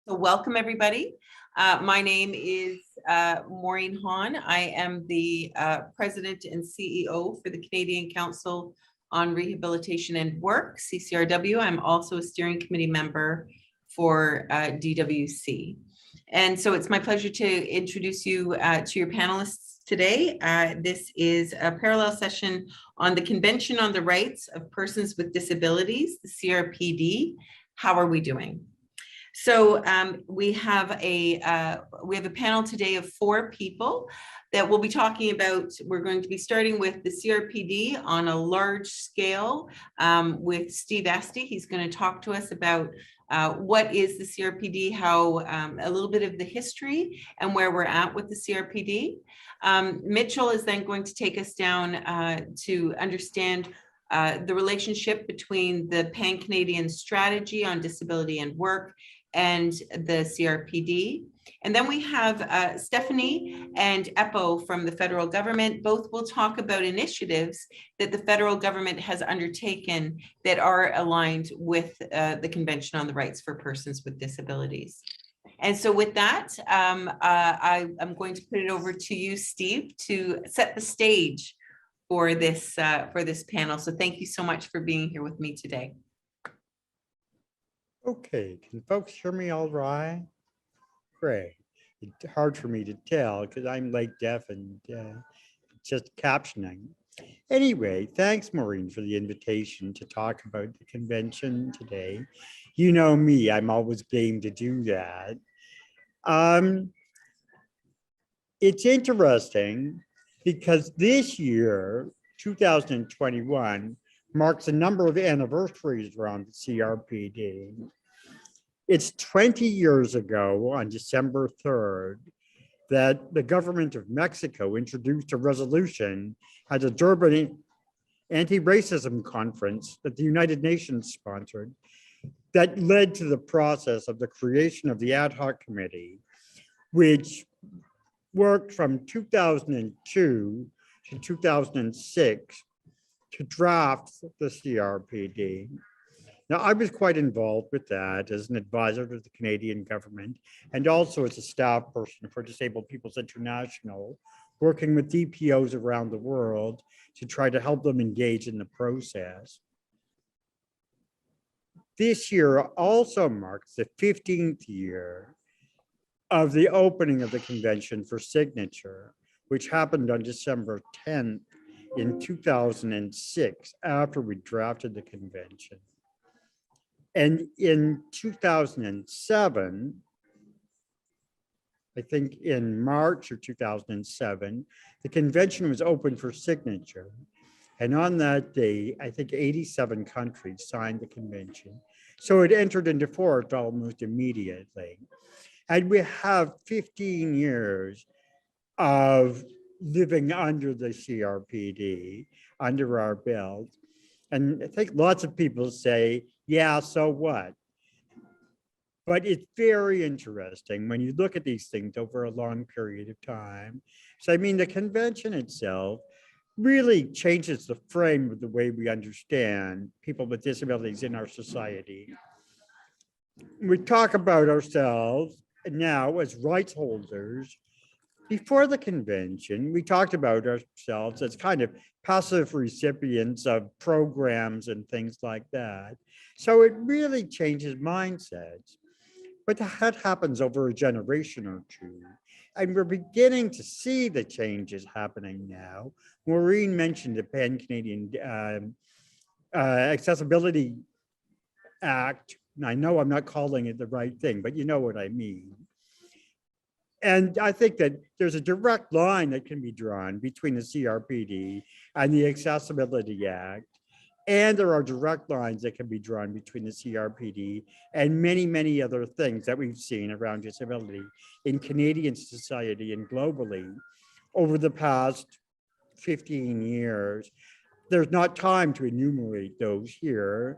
So welcome, everybody. My name is Maureen Hahn. I am the President and CEO for the Canadian Council on Rehabilitation and Work, CCRW. I'm also a steering committee member for DWC. And so it's my pleasure to introduce you to your panelists today. This is a parallel session on the Convention on the Rights of Persons with Disabilities, the CRPD. How are we doing? So we have a panel today of 4 people that we'll be talking about. We're going to be starting with the CRPD on a large scale with Steve Esty. He's going to talk to us about what is the CRPD, how a little bit of the history and where we're at with the CRPD. Mitchell is then going to take us down to understand the relationship between the Pan-Canadian Strategy on Disability and Work and the CRPD. And then we have Stephanie and Eppo from the federal government. Both will talk about initiatives that the federal government has undertaken that are aligned with the Convention on the Rights for Persons with Disabilities. And so with that, I'm going to put it over to you, Steve, to set the stage for this panel. So thank you so much for being here with me today. Okay, can folks hear me all right? Great. It's hard for me to tell because I'm like deaf and just captioning. Anyway, thanks, Maureen, for the invitation to talk about the convention today. You know me, I'm always game to do that. It's interesting because this year, 2021, marks a number of anniversaries around the CRPD. It's 20 years ago on December 3rd that the government of Mexico introduced a resolution at the Durban Anti-Racism Conference that the United Nations sponsored that led to the process of the creation of the ad hoc committee, which worked from 2002 to 2006 to draft the CRPD. Now, I was quite involved with that as an advisor to the Canadian government and also as a staff person for Disabled Peoples International, working with DPOs around the world to try to help them engage in the process. This year also marks the 15th year of the opening of the convention for signature, which happened on December 10th in 2006 after we drafted the convention. And in 2007, I think in March of 2007, the convention was open for signature. And on that day, I think 87 countries signed the convention. So it entered into force almost immediately. And we have 15 years of living under the CRPD, under our belt. And I think lots of people say, yeah, so what? But it's very interesting when you look at these things over a long period of time. So, I mean, the convention itself really changes the frame of the way we understand people with disabilities in our society. We talk about ourselves now as rights holders. Before the convention, we talked about ourselves as kind of passive recipients of programs and things like that. So it really changes mindsets. But that happens over a generation or two. And we're beginning to see the changes happening now. Maureen mentioned the Pan-Canadian Accessibility Act. And I know I'm not calling it the right thing, but you know what I mean. And I think that there's a direct line that can be drawn between the CRPD and the Accessibility Act. And there are direct lines that can be drawn between the CRPD and many, many other things that we've seen around disability in Canadian society and globally over the past 15 years. There's not time to enumerate those here,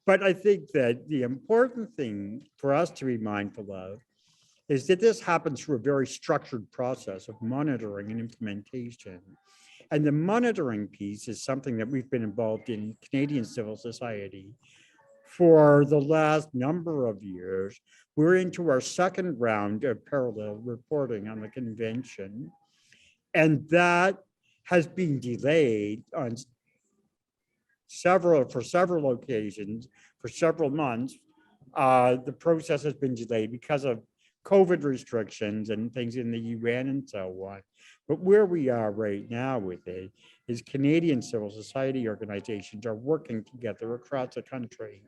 but I think that the important thing for us to be mindful of is that this happens through a very structured process of monitoring and implementation. And the monitoring piece is something that we've been involved in Canadian civil society for the last number of years. We're into our second round of parallel reporting on the convention. And that has been delayed on several occasions, for several months. The process has been delayed because of COVID restrictions and things in the UN and so on. But where we are right now with it is Canadian civil society organizations are working together across the country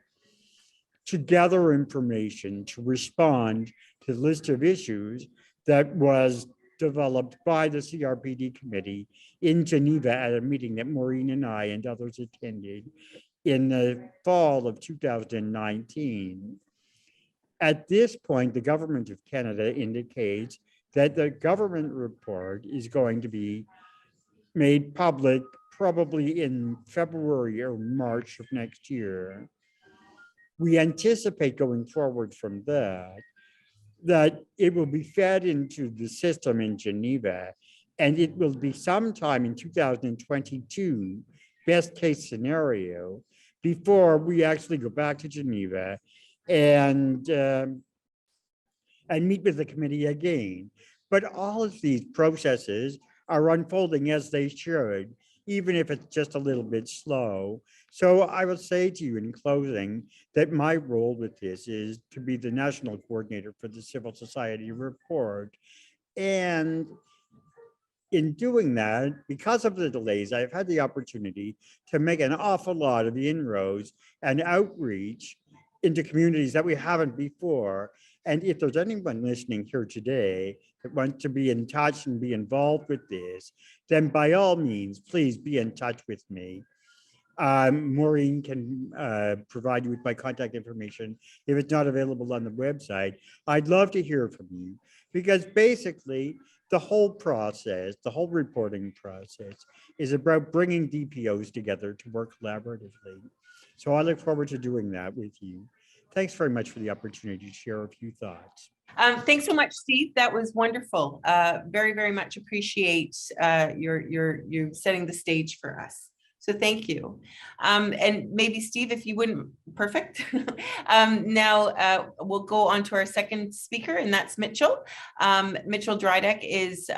to gather information to respond to the list of issues that was developed by the CRPD committee in Geneva at a meeting that Maureen and I and others attended in the fall of 2019. At this point, the government of Canada indicates that the government report is going to be made public probably in February or March of next year. We anticipate going forward from that it will be fed into the system in Geneva, and it will be sometime in 2022, best case scenario, before we actually go back to Geneva and meet with the committee again. But all of these processes are unfolding as they should, even if it's just a little bit slow. So I will say to you in closing that my role with this is to be the national coordinator for the civil society report. And in doing that, because of the delays, I've had the opportunity to make an awful lot of inroads and outreach into communities that we haven't before. And if there's anyone listening here today that wants to be in touch and be involved with this, then by all means, please be in touch with me. Maureen can provide you with my contact information if it's not available on the website. I'd love to hear from you, because basically the whole process, the whole reporting process is about bringing DPOs together to work collaboratively. So I look forward to doing that with you. Thanks very much for the opportunity to share a few thoughts. Thanks so much, Steve. That was wonderful. Very, very much appreciate you setting the stage for us. So thank you. And maybe Steve, if you wouldn't, perfect. Now we'll go on to our second speaker, and that's Mitchell. Mitchell Drydeck is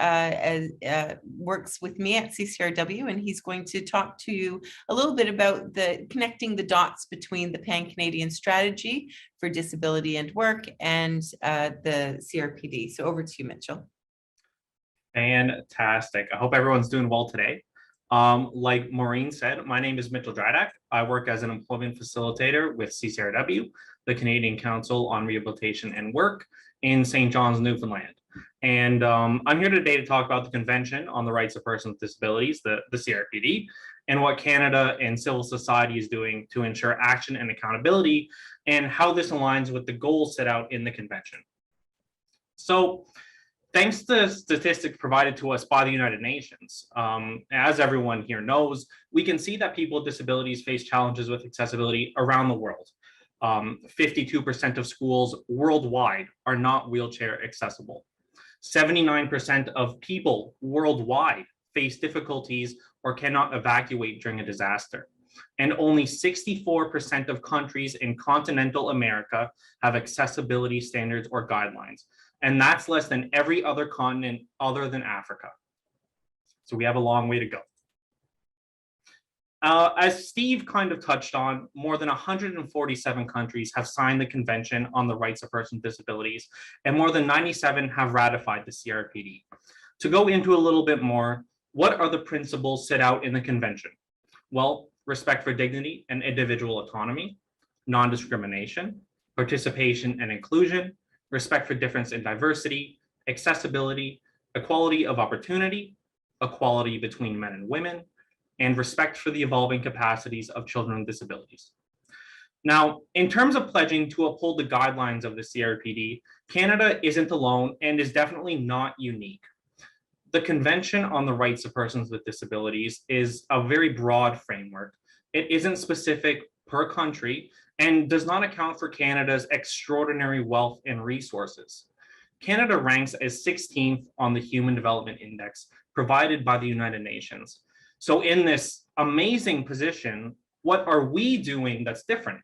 works with me at CCRW, and he's going to talk to you a little bit about connecting the dots between the Pan-Canadian strategy for disability and work and the CRPD. So over to you, Mitchell. Fantastic. I hope everyone's doing well today. Like Maureen said, my name is Mitchell Drydeck. I work as an employment facilitator with CCRW, the Canadian Council on Rehabilitation and Work in St. John's, Newfoundland. And I'm here today to talk about the Convention on the Rights of Persons with Disabilities, the CRPD, and what Canada and civil society is doing to ensure action and accountability, and how this aligns with the goals set out in the Convention. So, thanks to statistics provided to us by the United Nations, as everyone here knows, we can see that people with disabilities face challenges with accessibility around the world. 52% of schools worldwide are not wheelchair accessible. 79% of people worldwide face difficulties or cannot evacuate during a disaster. And only 64% of countries in continental America have accessibility standards or guidelines. And that's less than every other continent other than Africa. So we have a long way to go. As Steve kind of touched on, more than 147 countries have signed the Convention on the Rights of Persons with Disabilities, and more than 97 have ratified the CRPD. To go into a little bit more, what are the principles set out in the Convention? Well, respect for dignity and individual autonomy, non-discrimination, participation and inclusion, respect for difference and diversity, accessibility, equality of opportunity, equality between men and women, and respect for the evolving capacities of children with disabilities. Now, in terms of pledging to uphold the guidelines of the CRPD, Canada isn't alone and is definitely not unique. The Convention on the Rights of Persons with Disabilities is a very broad framework. It isn't specific per country and does not account for Canada's extraordinary wealth and resources. Canada ranks as 16th on the Human Development Index provided by the United Nations. So in this amazing position, what are we doing that's different?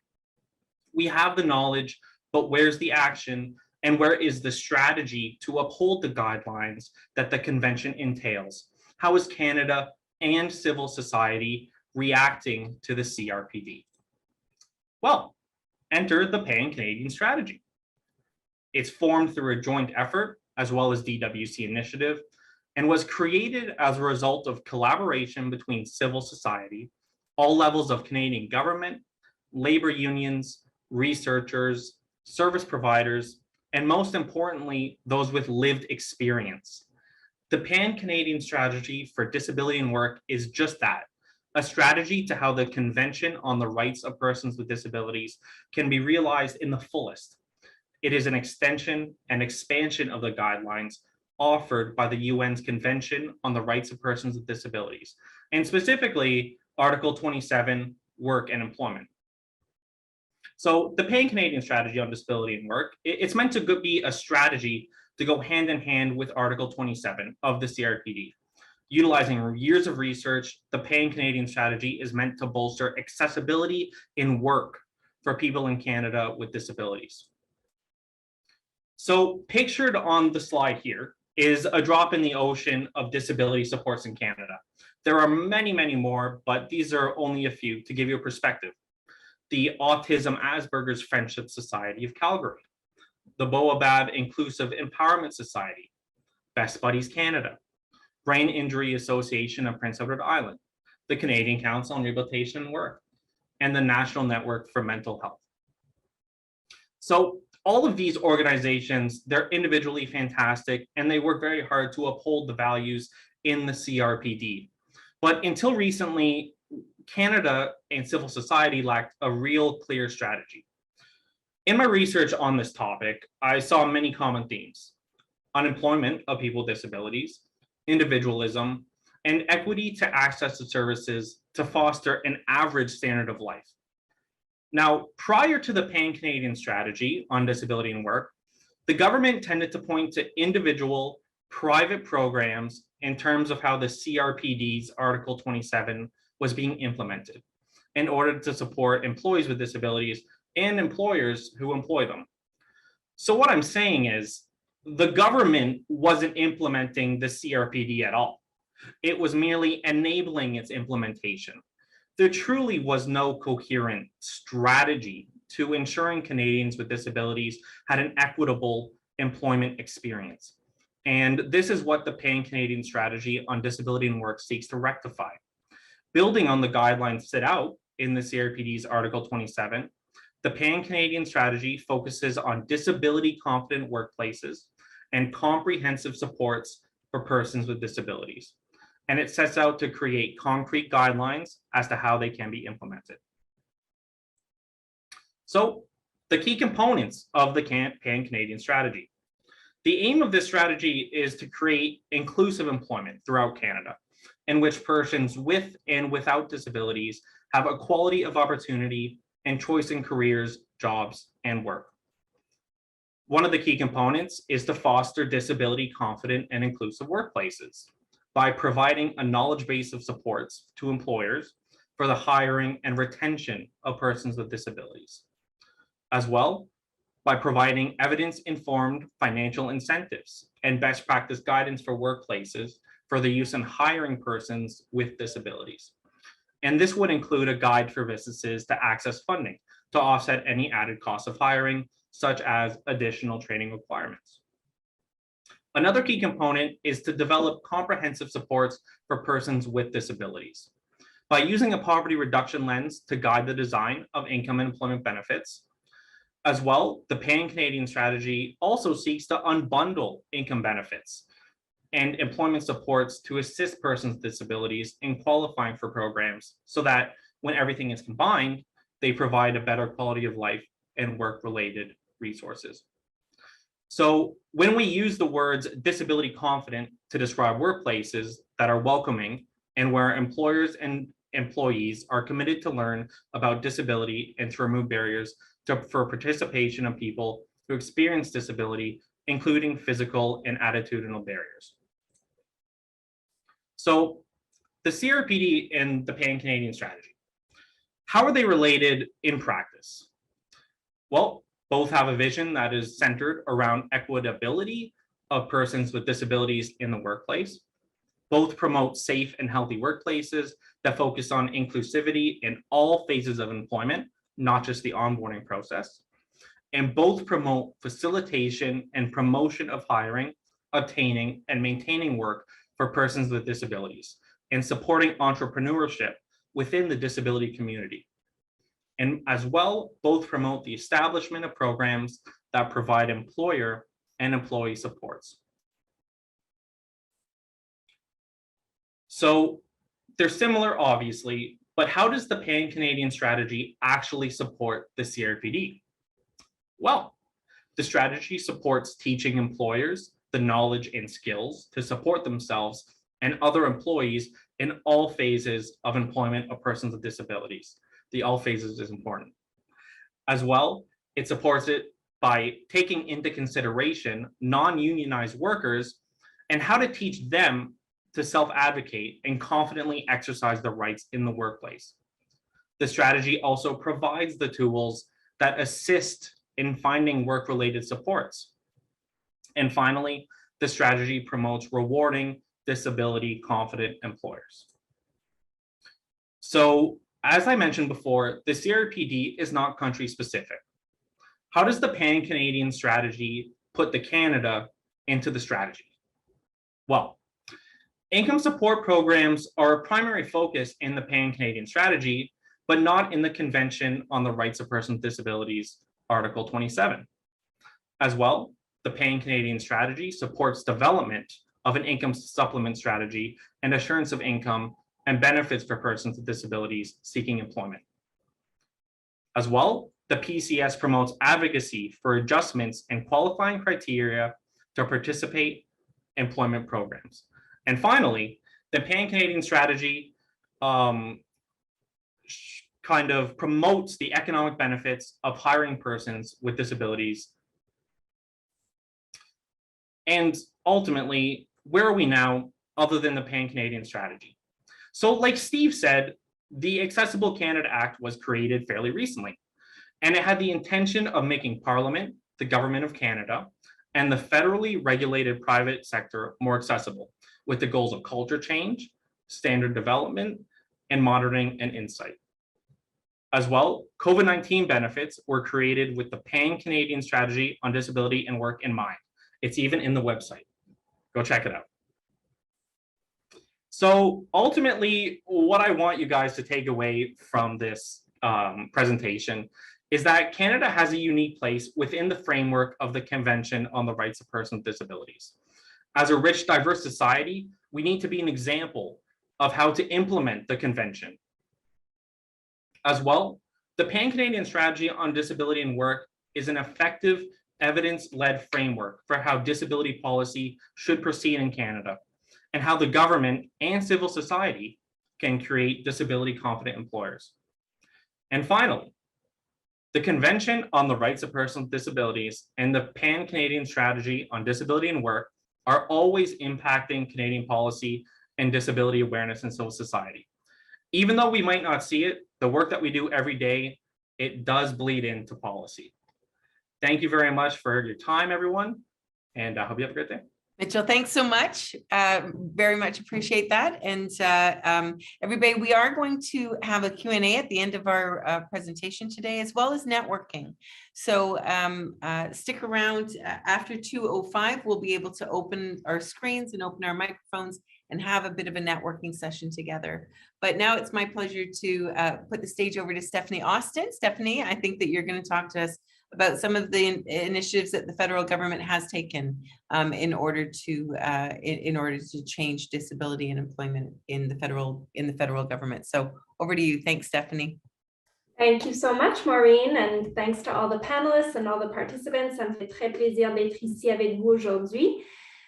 We have the knowledge, but where's the action? And where is the strategy to uphold the guidelines that the convention entails? How is Canada and civil society reacting to the CRPD? Well, enter the Pan-Canadian Strategy. It's formed through a joint effort as well as DWC initiative, and was created as a result of collaboration between civil society, all levels of Canadian government, labor unions, researchers, service providers, and most importantly, those with lived experience. The Pan-Canadian Strategy for Disability and Work is just that, a strategy to how the Convention on the Rights of Persons with Disabilities can be realized in the fullest. It is an extension and expansion of the guidelines offered by the UN's Convention on the Rights of Persons with Disabilities, and specifically Article 27, Work and Employment. So the Pan-Canadian Strategy on Disability and Work, it's meant to be a strategy to go hand in hand with Article 27 of the CRPD. Utilizing years of research, the Pan-Canadian Strategy is meant to bolster accessibility in work for people in Canada with disabilities. So pictured on the slide here is a drop in the ocean of disability supports in Canada. There are many, many more, but these are only a few to give you a perspective. The Autism Asperger's Friendship Society of Calgary, the Boabab Inclusive Empowerment Society, Best Buddies Canada, Brain Injury Association of Prince Edward Island, the Canadian Council on Rehabilitation and Work, and the National Network for Mental Health. So all of these organizations, they're individually fantastic, and they work very hard to uphold the values in the CRPD. But until recently, Canada and civil society lacked a real clear strategy. In my research on this topic, I saw many common themes: unemployment of people with disabilities, individualism, and equity to access to services to foster an average standard of life. Now, prior to the Pan-Canadian Strategy on Disability and Work, the government tended to point to individual private programs in terms of how the CRPD's Article 27 was being implemented in order to support employees with disabilities and employers who employ them. So what I'm saying is the government wasn't implementing the CRPD at all. It was merely enabling its implementation. There truly was no coherent strategy to ensuring Canadians with disabilities had an equitable employment experience. And this is what the Pan-Canadian Strategy on Disability and Work seeks to rectify. Building on the guidelines set out in the CRPD's Article 27, the Pan-Canadian Strategy focuses on disability-confident workplaces and comprehensive supports for persons with disabilities. And it sets out to create concrete guidelines as to how they can be implemented. So the key components of the Pan-Canadian Strategy. The aim of this strategy is to create inclusive employment throughout Canada, in which persons with and without disabilities have equality of opportunity and choice in careers, jobs, and work. One of the key components is to foster disability confident and inclusive workplaces by providing a knowledge base of supports to employers for the hiring and retention of persons with disabilities. As well, by providing evidence-informed financial incentives and best practice guidance for workplaces for the use in hiring persons with disabilities. And this would include a guide for businesses to access funding to offset any added costs of hiring, such as additional training requirements. Another key component is to develop comprehensive supports for persons with disabilities. By using a poverty reduction lens to guide the design of income and employment benefits. As well, the Pan-Canadian Strategy also seeks to unbundle income benefits and employment supports to assist persons with disabilities in qualifying for programs so that when everything is combined, they provide a better quality of life and work-related resources. So when we use the words disability confident to describe workplaces that are welcoming and where employers and employees are committed to learn about disability and to remove barriers for participation of people who experience disability, including physical and attitudinal barriers. So the CRPD and the Pan-Canadian Strategy, how are they related in practice? Well, both have a vision that is centered around equitability of persons with disabilities in the workplace. Both promote safe and healthy workplaces that focus on inclusivity in all phases of employment, not just the onboarding process. And both promote facilitation and promotion of hiring, obtaining, and maintaining work for persons with disabilities, and supporting entrepreneurship within the disability community. And as well, both promote the establishment of programs that provide employer and employee supports. So they're similar, obviously, but how does the Pan-Canadian strategy actually support the CRPD? Well, the strategy supports teaching employers the knowledge and skills to support themselves and other employees in all phases of employment of persons with disabilities. The all phases is important. As well, it supports it by taking into consideration non-unionized workers and how to teach them to self-advocate and confidently exercise their rights in the workplace. The strategy also provides the tools that assist in finding work-related supports. And finally, the strategy promotes rewarding disability-confident employers. So, as I mentioned before, the CRPD is not country-specific. How does the Pan-Canadian strategy put the Canada into the strategy? Well, income support programs are a primary focus in the Pan-Canadian strategy, but not in the Convention on the Rights of Persons with Disabilities, Article 27. As well, the Pan-Canadian strategy supports development of an income supplement strategy and assurance of income and benefits for persons with disabilities seeking employment. As well, the PCS promotes advocacy for adjustments and qualifying criteria to participate in employment programs. And finally, the Pan-Canadian strategy kind of promotes the economic benefits of hiring persons with disabilities. And ultimately, where are we now other than the Pan-Canadian strategy? So like Steve said, the Accessible Canada Act was created fairly recently, and it had the intention of making Parliament, the Government of Canada, and the federally regulated private sector more accessible, with the goals of culture change, standard development, and monitoring and insight. As well, COVID-19 benefits were created with the Pan-Canadian Strategy on Disability and Work in mind. It's even in the website. Go check it out. So ultimately, what I want you guys to take away from this presentation is that Canada has a unique place within the framework of the Convention on the Rights of Persons with Disabilities. As a rich, diverse society, we need to be an example of how to implement the convention. As well, the Pan-Canadian Strategy on Disability and Work is an effective, evidence-led framework for how disability policy should proceed in Canada, and how the government and civil society can create disability-confident employers. And finally, the Convention on the Rights of Persons with Disabilities and the Pan-Canadian Strategy on Disability and Work are always impacting Canadian policy and disability awareness in civil society. Even though we might not see it, the work that we do every day, it does bleed into policy. Thank you very much for your time, everyone, and I hope you have a great day. Mitchell, thanks so much. Very much appreciate that. And everybody, we are going to have a Q&A at the end of our presentation today, as well as networking. So stick around. After 2:05, we'll be able to open our screens and open our microphones and have a bit of a networking session together. But now it's my pleasure to put the stage over to Stephanie Austin. Stephanie, I think that you're going to talk to us about some of the initiatives that the federal government has taken in order to change disability and employment in the federal government. So over to you. Thanks, Stephanie. Thank you so much, Maureen, and thanks to all the panelists and all the participants. Ça me fait très plaisir d'être ici avec vous aujourd'hui.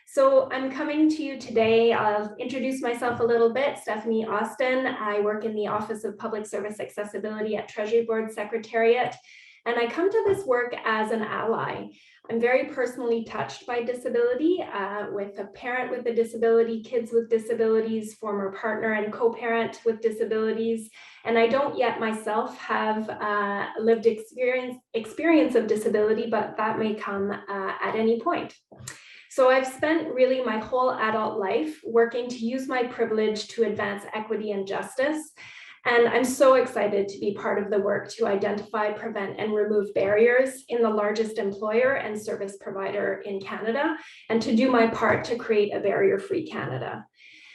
So I'm coming to you today. I'll introduce myself a little bit. Stephanie Austin. I work in the Office of Public Service Accessibility at Treasury Board Secretariat. And I come to this work as an ally. I'm very personally touched by disability, with a parent with a disability, kids with disabilities, former partner and co-parent with disabilities. And I don't yet myself have lived experience of disability, but that may come at any point. So I've spent really my whole adult life working to use my privilege to advance equity and justice. And I'm so excited to be part of the work to identify, prevent, and remove barriers in the largest employer and service provider in Canada, and to do my part to create a barrier-free Canada.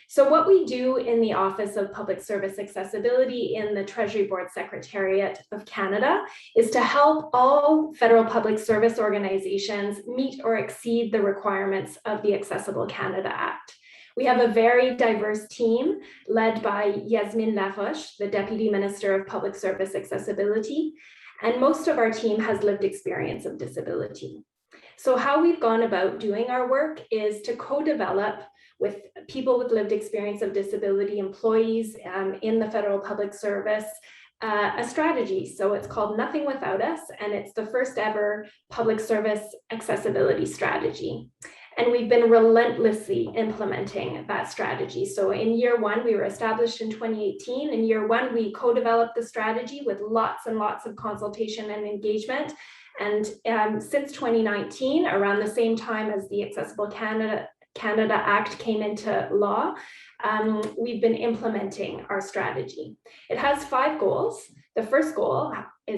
So what we do in the Office of Public Service Accessibility in the Treasury Board Secretariat of Canada is to help all federal public service organizations meet or exceed the requirements of the Accessible Canada Act. We have a very diverse team led by Yasmine Laroche, the Deputy Minister of Public Service Accessibility, and most of our team has lived experience of disability. So how we've gone about doing our work is to co-develop with people with lived experience of disability, employees in the federal public service, a strategy. So it's called Nothing Without Us, and it's the first ever public service accessibility strategy. And we've been relentlessly implementing that strategy. So in year one, we were established in 2018. In year one, we co-developed the strategy with lots and lots of consultation and engagement. And since 2019, around the same time as the Accessible Canada Act came into law, we've been implementing our strategy. It has 5 goals. The first goal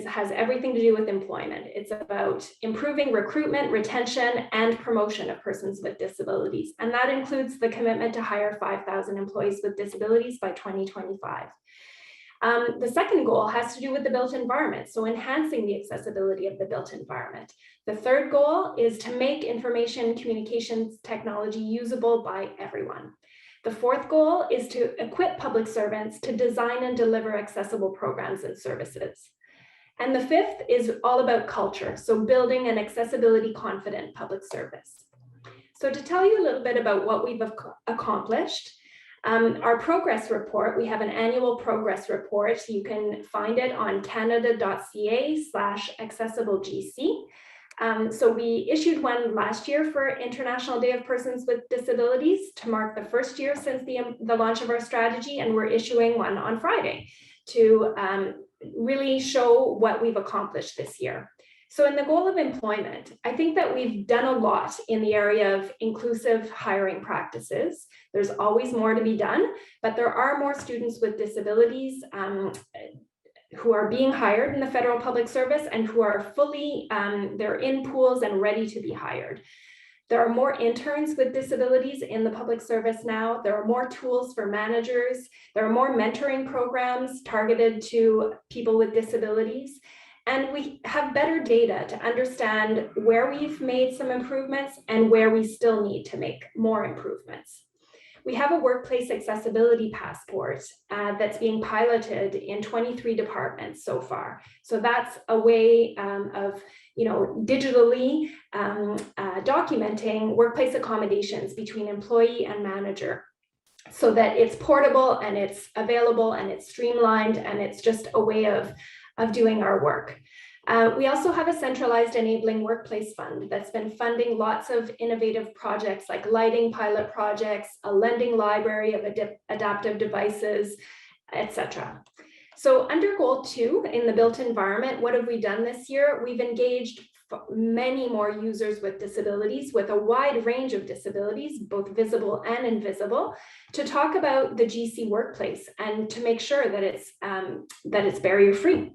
has everything to do with employment. It's about improving recruitment, retention, and promotion of persons with disabilities. And that includes the commitment to hire 5,000 employees with disabilities by 2025. The second goal has to do with the built environment, so enhancing the accessibility of the built environment. The third goal is to make information communications technology usable by everyone. The fourth goal is to equip public servants to design and deliver accessible programs and services. And the fifth is all about culture, so building an accessibility confident public service. So to tell you a little bit about what we've accomplished, our progress report, we have an annual progress report. You can find it on canada.ca/accessiblegc. So we issued one last year for International Day of Persons with Disabilities to mark the first year since the launch of our strategy, and we're issuing one on Friday to really show what we've accomplished this year. So in the goal of employment, I think that we've done a lot in the area of inclusive hiring practices. There's always more to be done, but there are more students with disabilities who are being hired in the federal public service and who are fully, they're in pools and ready to be hired. There are more interns with disabilities in the public service now. There are more tools for managers. There are more mentoring programs targeted to people with disabilities. And we have better data to understand where we've made some improvements and where we still need to make more improvements. We have a workplace accessibility passport that's being piloted in 23 departments so far. So that's a way of, digitally documenting workplace accommodations between employee and manager, so that it's portable and it's available and it's streamlined and it's just a way of doing our work. We also have a centralized enabling workplace fund that's been funding lots of innovative projects like lighting pilot projects, a lending library of adaptive devices, etc. So under goal 2 in the built environment, what have we done this year? We've engaged many more users with disabilities with a wide range of disabilities, both visible and invisible, to talk about the GC workplace and to make sure that it's barrier-free.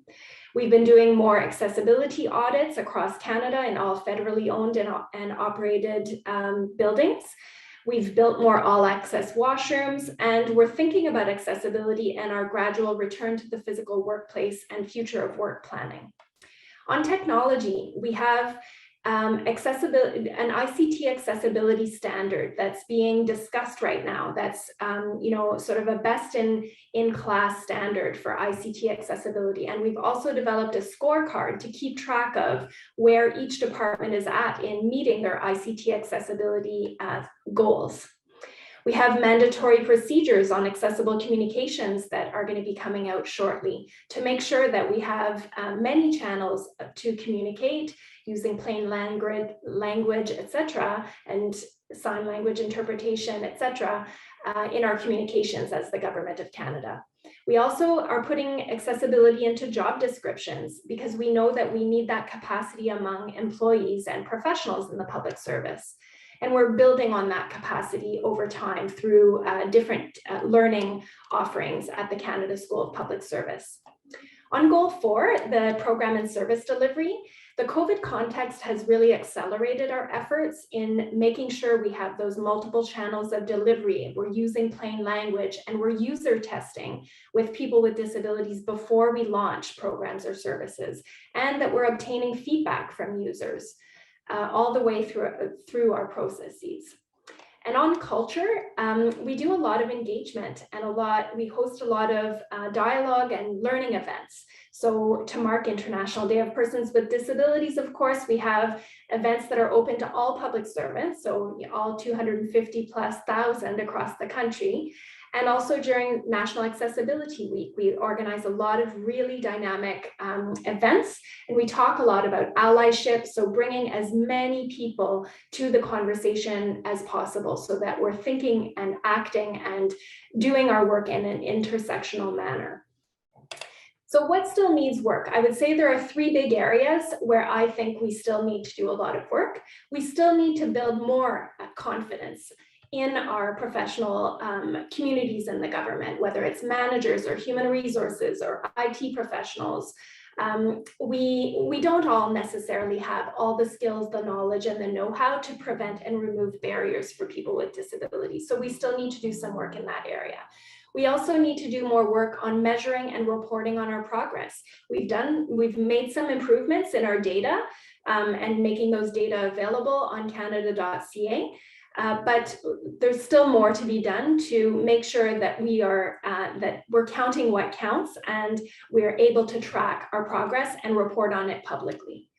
We've been doing more accessibility audits across Canada in all federally owned and operated buildings. We've built more all-access washrooms, and we're thinking about accessibility and our gradual return to the physical workplace and future of work planning. On technology, we have an ICT accessibility standard that's being discussed right now. That's sort of a best in class standard for ICT accessibility. And we've also developed a scorecard to keep track of where each department is at in meeting their ICT accessibility goals. We have mandatory procedures on accessible communications that are going to be coming out shortly to make sure that we have many channels to communicate using plain language, etc., and sign language interpretation, etc., in our communications as the Government of Canada. We also are putting accessibility into job descriptions because we know that we need that capacity among employees and professionals in the public service. And we're building on that capacity over time through different learning offerings at the Canada School of Public Service. On goal 4, the program and service delivery, the COVID context has really accelerated our efforts in making sure we have those multiple channels of delivery. We're using plain language and we're user testing with people with disabilities before we launch programs or services, and that we're obtaining feedback from users all the way through our processes. And on culture, we do a lot of engagement and we host a lot of dialogue and learning events. So to mark International Day of Persons with Disabilities, of course, we have events that are open to all public servants, so all 250,000+ across the country. And also during National Accessibility Week, we organize a lot of really dynamic events, and we talk a lot about allyship, so bringing as many people to the conversation as possible so that we're thinking and acting and doing our work in an intersectional manner. So what still needs work? I would say there are 3 big areas where I think we still need to do a lot of work. We still need to build more confidence in our professional communities in the government, whether it's managers or human resources or IT professionals. We don't all necessarily have all the skills, the knowledge, and the know-how to prevent and remove barriers for people with disabilities. So we still need to do some work in that area. We also need to do more work on measuring and reporting on our progress. We've made some improvements in our data and making those data available on canada.ca. But there's still more to be done to make sure that we're counting what counts and we're able to track our progress and report on it publicly.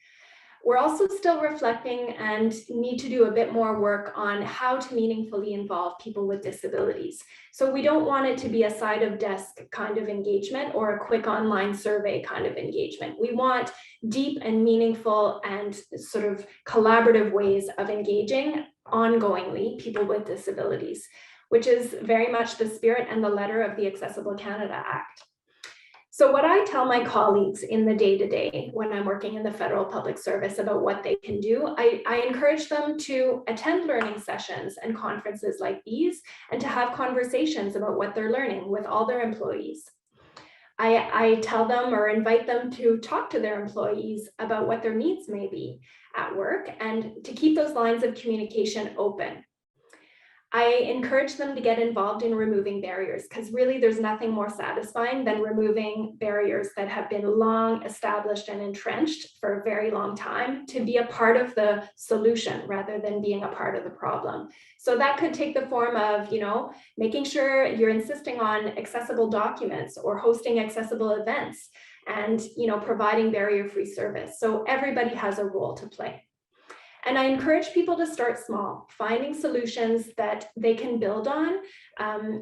We're also still reflecting and need to do a bit more work on how to meaningfully involve people with disabilities. So we don't want it to be a side of desk kind of engagement or a quick online survey kind of engagement. We want deep and meaningful and sort of collaborative ways of engaging ongoingly people with disabilities, which is very much the spirit and the letter of the Accessible Canada Act. So what I tell my colleagues in the day-to-day when I'm working in the federal public service about what they can do, I encourage them to attend learning sessions and conferences like these and to have conversations about what they're learning with all their employees. I tell them or invite them to talk to their employees about what their needs may be at work and to keep those lines of communication open. I encourage them to get involved in removing barriers because really there's nothing more satisfying than removing barriers that have been long established and entrenched for a very long time, to be a part of the solution rather than being a part of the problem. So that could take the form of, making sure you're insisting on accessible documents or hosting accessible events and, providing barrier-free service. So everybody has a role to play. And I encourage people to start small, finding solutions that they can build on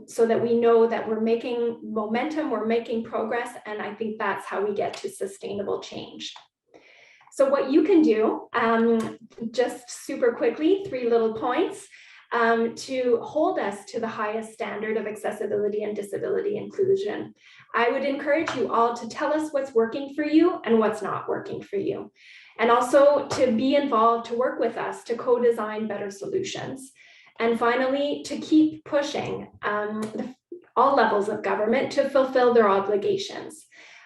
so that we know that we're making momentum, we're making progress, and I think that's how we get to sustainable change. So what you can do, just super quickly, 3 little points to hold us to the highest standard of accessibility and disability inclusion. I would encourage you all to tell us what's working for you and what's not working for you. And also to be involved, to work with us, to co-design better solutions. And finally, to keep pushing all levels of government to fulfill their obligations.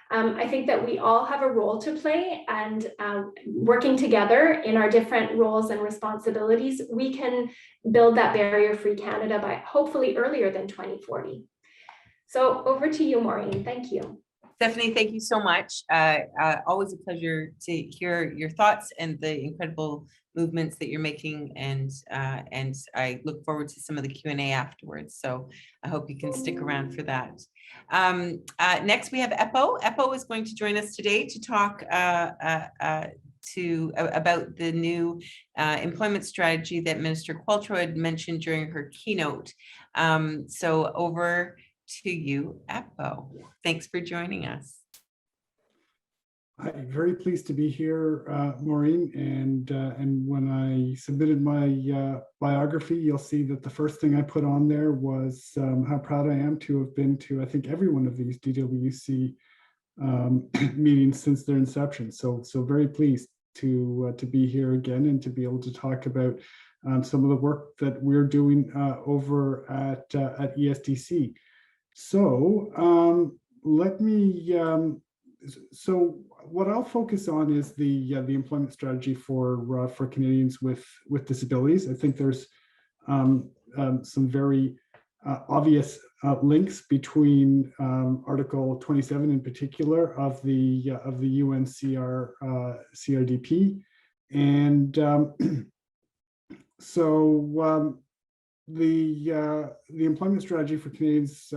I think that we all have a role to play, and working together in our different roles and responsibilities, we can build that barrier-free Canada by hopefully earlier than 2040. So over to you, Maureen. Thank you. Stephanie, thank you so much. Always a pleasure to hear your thoughts and the incredible movements that you're making, and I look forward to some of the Q&A afterwards. So I hope you can stick around for that. Next, we have Eppo. Eppo is going to join us today to talk about the new employment strategy that Minister Qualtrough had mentioned during her keynote. So over to you, Appo. Thanks for joining us. I'm very pleased to be here, Maureen. And when I submitted my biography, you'll see that the first thing I put on there was how proud I am to have been to, I think, every one of these DWC meetings since their inception. So very pleased to be here again and to be able to talk about some of the work that we're doing over at ESDC. So let me. So what I'll focus on is the employment strategy for Canadians with disabilities. I think there's some very obvious links between Article 27 in particular of the UNCR CRDP, and so the employment strategy for Canadians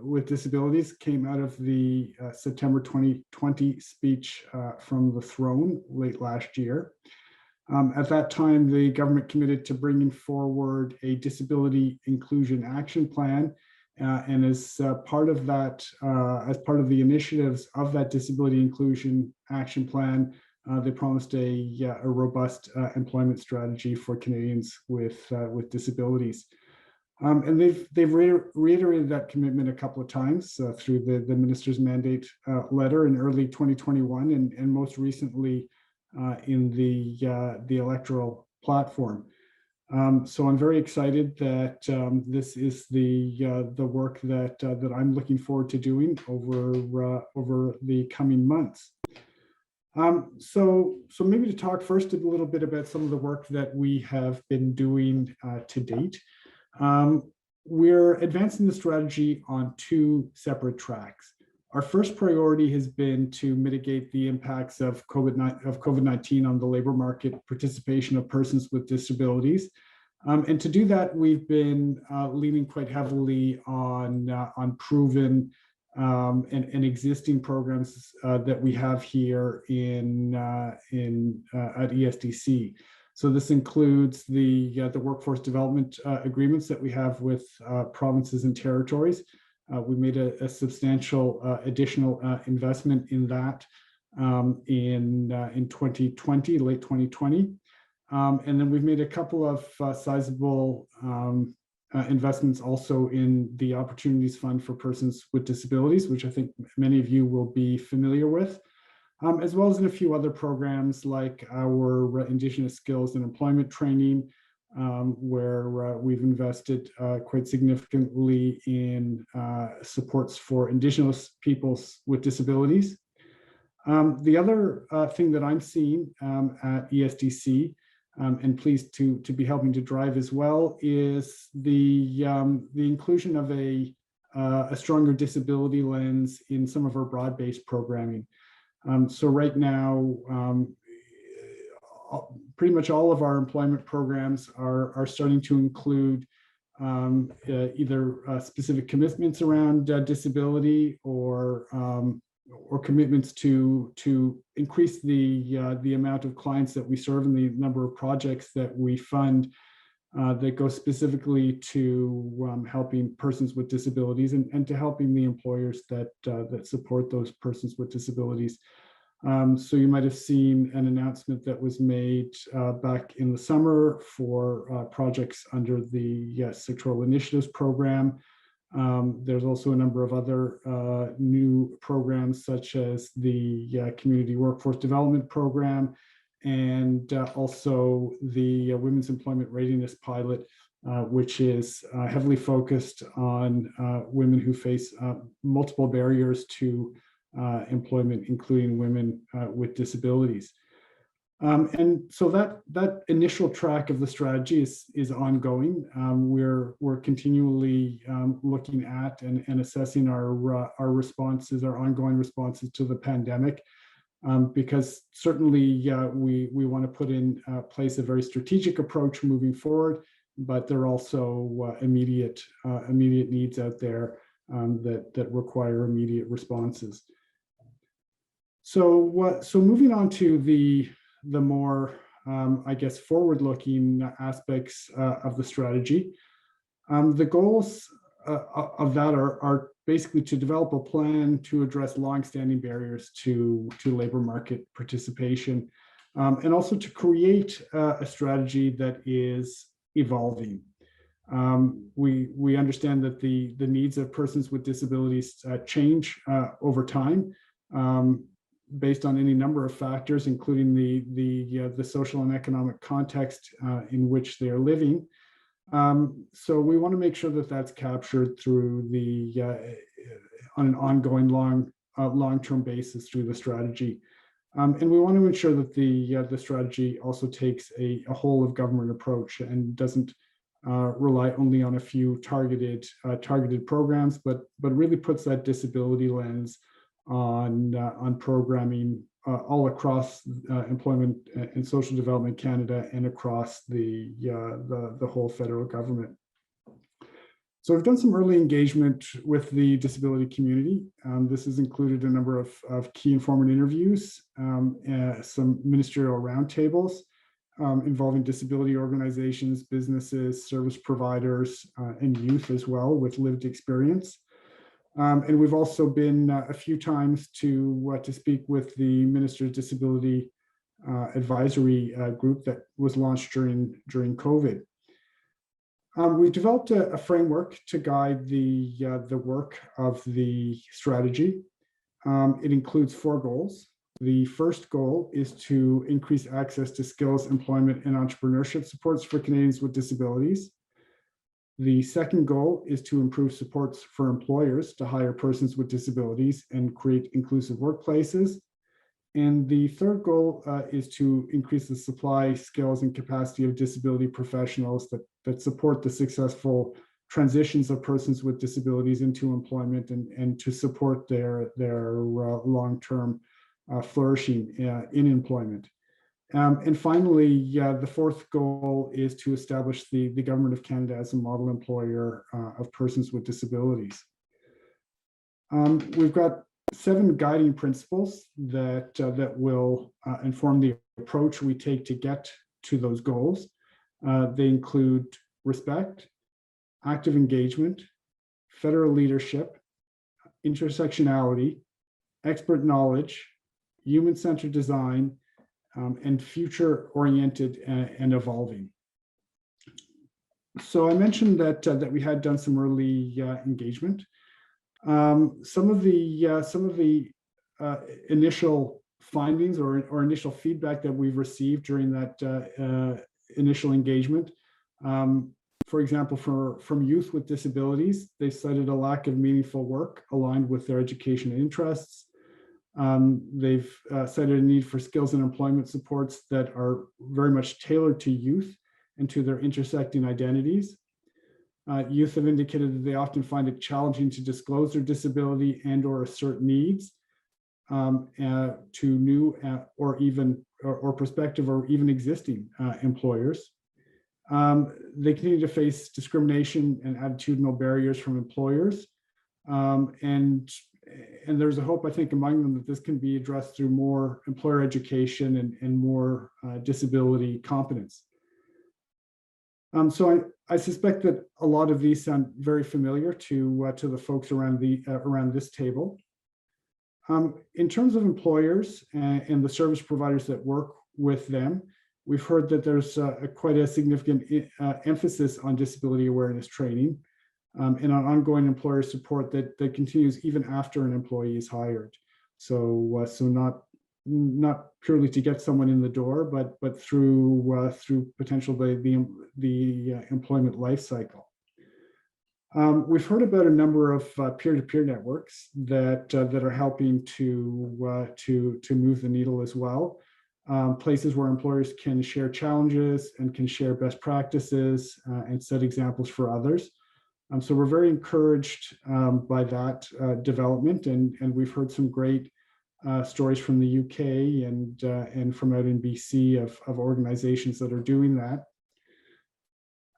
with disabilities came out of the September 2020 speech from the throne late last year. At that time, the government committed to bringing forward a disability inclusion action plan, and as part of that, as part of the initiatives of that disability inclusion action plan, they promised a robust employment strategy for Canadians with disabilities. And they've reiterated that commitment a couple of times through the minister's mandate letter in early 2021, and most recently in the electoral platform. So I'm very excited that this is the work that I'm looking forward to doing over the coming months. So maybe to talk first a little bit about some of the work that we have been doing to date. We're advancing the strategy on two separate tracks. Our first priority has been to mitigate the impacts of COVID-19 on the labor market participation of persons with disabilities. And to do that, we've been leaning quite heavily on proven and existing programs that we have here at ESDC. So this includes the workforce development agreements that we have with provinces and territories. We made a substantial additional investment in that in 2020, late 2020. And then we've made a couple of sizable investments also in the Opportunities Fund for Persons with Disabilities, which I think many of you will be familiar with, as well as in a few other programs like our Indigenous Skills and Employment Training, where we've invested quite significantly in supports for Indigenous peoples with disabilities. The other thing that I'm seeing at ESDC, and pleased to be helping to drive as well, is the inclusion of a stronger disability lens in some of our broad-based programming. So right now, pretty much all of our employment programs are starting to include either specific commitments around disability or commitments to increase the amount of clients that we serve and the number of projects that we fund that go specifically to helping persons with disabilities and to helping the employers that support those persons with disabilities. So you might have seen an announcement that was made back in the summer for projects under the Sectoral Initiatives program. There's also a number of other new programs, such as the Community Workforce Development Program, and also the Women's Employment Readiness Pilot, which is heavily focused on women who face multiple barriers to employment, including women with disabilities. And so that initial track of the strategy is ongoing. We're continually looking at and assessing our responses, our ongoing responses to the pandemic, because certainly we want to put in place a very strategic approach moving forward, but there are also immediate needs out there that require immediate responses. So moving on to the the more, I guess, forward-looking aspects of the strategy. The goals of that are basically to develop a plan to address longstanding barriers to labor market participation, and also to create a strategy that is evolving. We understand that the needs of persons with disabilities change over time, based on any number of factors, including the social and economic context in which they are living. So we want to make sure that that's captured through on an ongoing long-term basis through the strategy. And we want to ensure that the strategy also takes a whole of government approach and doesn't rely only on a few targeted programs, but really puts that disability lens on programming all across Employment and Social Development Canada and across the whole federal government. So we've done some early engagement with the disability community. This has included a number of key informant interviews, some ministerial roundtables involving disability organizations, businesses, service providers, and youth as well with lived experience. And we've also been a few times to speak with the Minister's Disability Advisory Group that was launched during COVID. We developed a framework to guide the work of the strategy. It includes 4 goals. The first goal is to increase access to skills, employment, and entrepreneurship supports for Canadians with disabilities. The second goal is to improve supports for employers to hire persons with disabilities and create inclusive workplaces. And the third goal is to increase the supply, skills, and capacity of disability professionals that support the successful transitions of persons with disabilities into employment and to support their long-term flourishing in employment. And finally, the fourth goal is to establish the Government of Canada as a model employer of persons with disabilities. We've got 7 guiding principles that will inform the approach we take to get to those goals. They include respect, active engagement, federal leadership, intersectionality, expert knowledge, human-centered design, and future-oriented and evolving. So I mentioned that we had done some early engagement. Some of the initial findings or initial feedback that we've received during that initial engagement, for example, from youth with disabilities, they cited a lack of meaningful work aligned with their education and interests. They've cited a need for skills and employment supports that are very much tailored to youth and to their intersecting identities. Youth have indicated that they often find it challenging to disclose their disability and or assert needs to new or prospective or even existing employers. They continue to face discrimination and attitudinal barriers from employers. And there's a hope, I think, among them that this can be addressed through more employer education and more disability competence. So I suspect that a lot of these sound very familiar to the folks around this table. In terms of employers and the service providers that work with them, we've heard that there's quite a significant emphasis on disability awareness training. And on ongoing employer support that continues even after an employee is hired. So not purely to get someone in the door, but through potentially the employment life cycle. We've heard about a number of peer-to-peer networks that are helping to move the needle as well. Places where employers can share challenges and can share best practices and set examples for others. So we're very encouraged by that development, and we've heard some great stories from the UK and from out in BC of organizations that are doing that.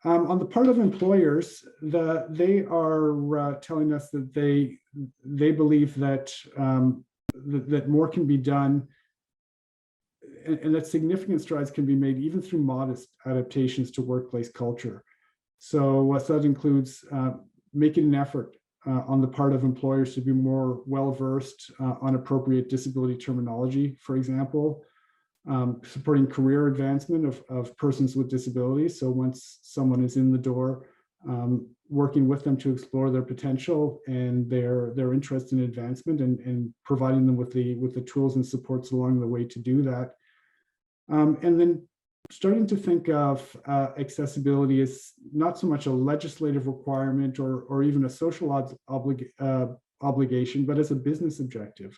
On the part of employers, they are telling us that they believe that that more can be done and that significant strides can be made even through modest adaptations to workplace culture. So what that includes making an effort on the part of employers to be more well-versed on appropriate disability terminology, for example, supporting career advancement of persons with disabilities. So once someone is in the door, working with them to explore their potential and their interest in advancement, and providing them with the tools and supports along the way to do that. And then starting to think of accessibility as not so much a legislative requirement or even a social obligation, but as a business objective.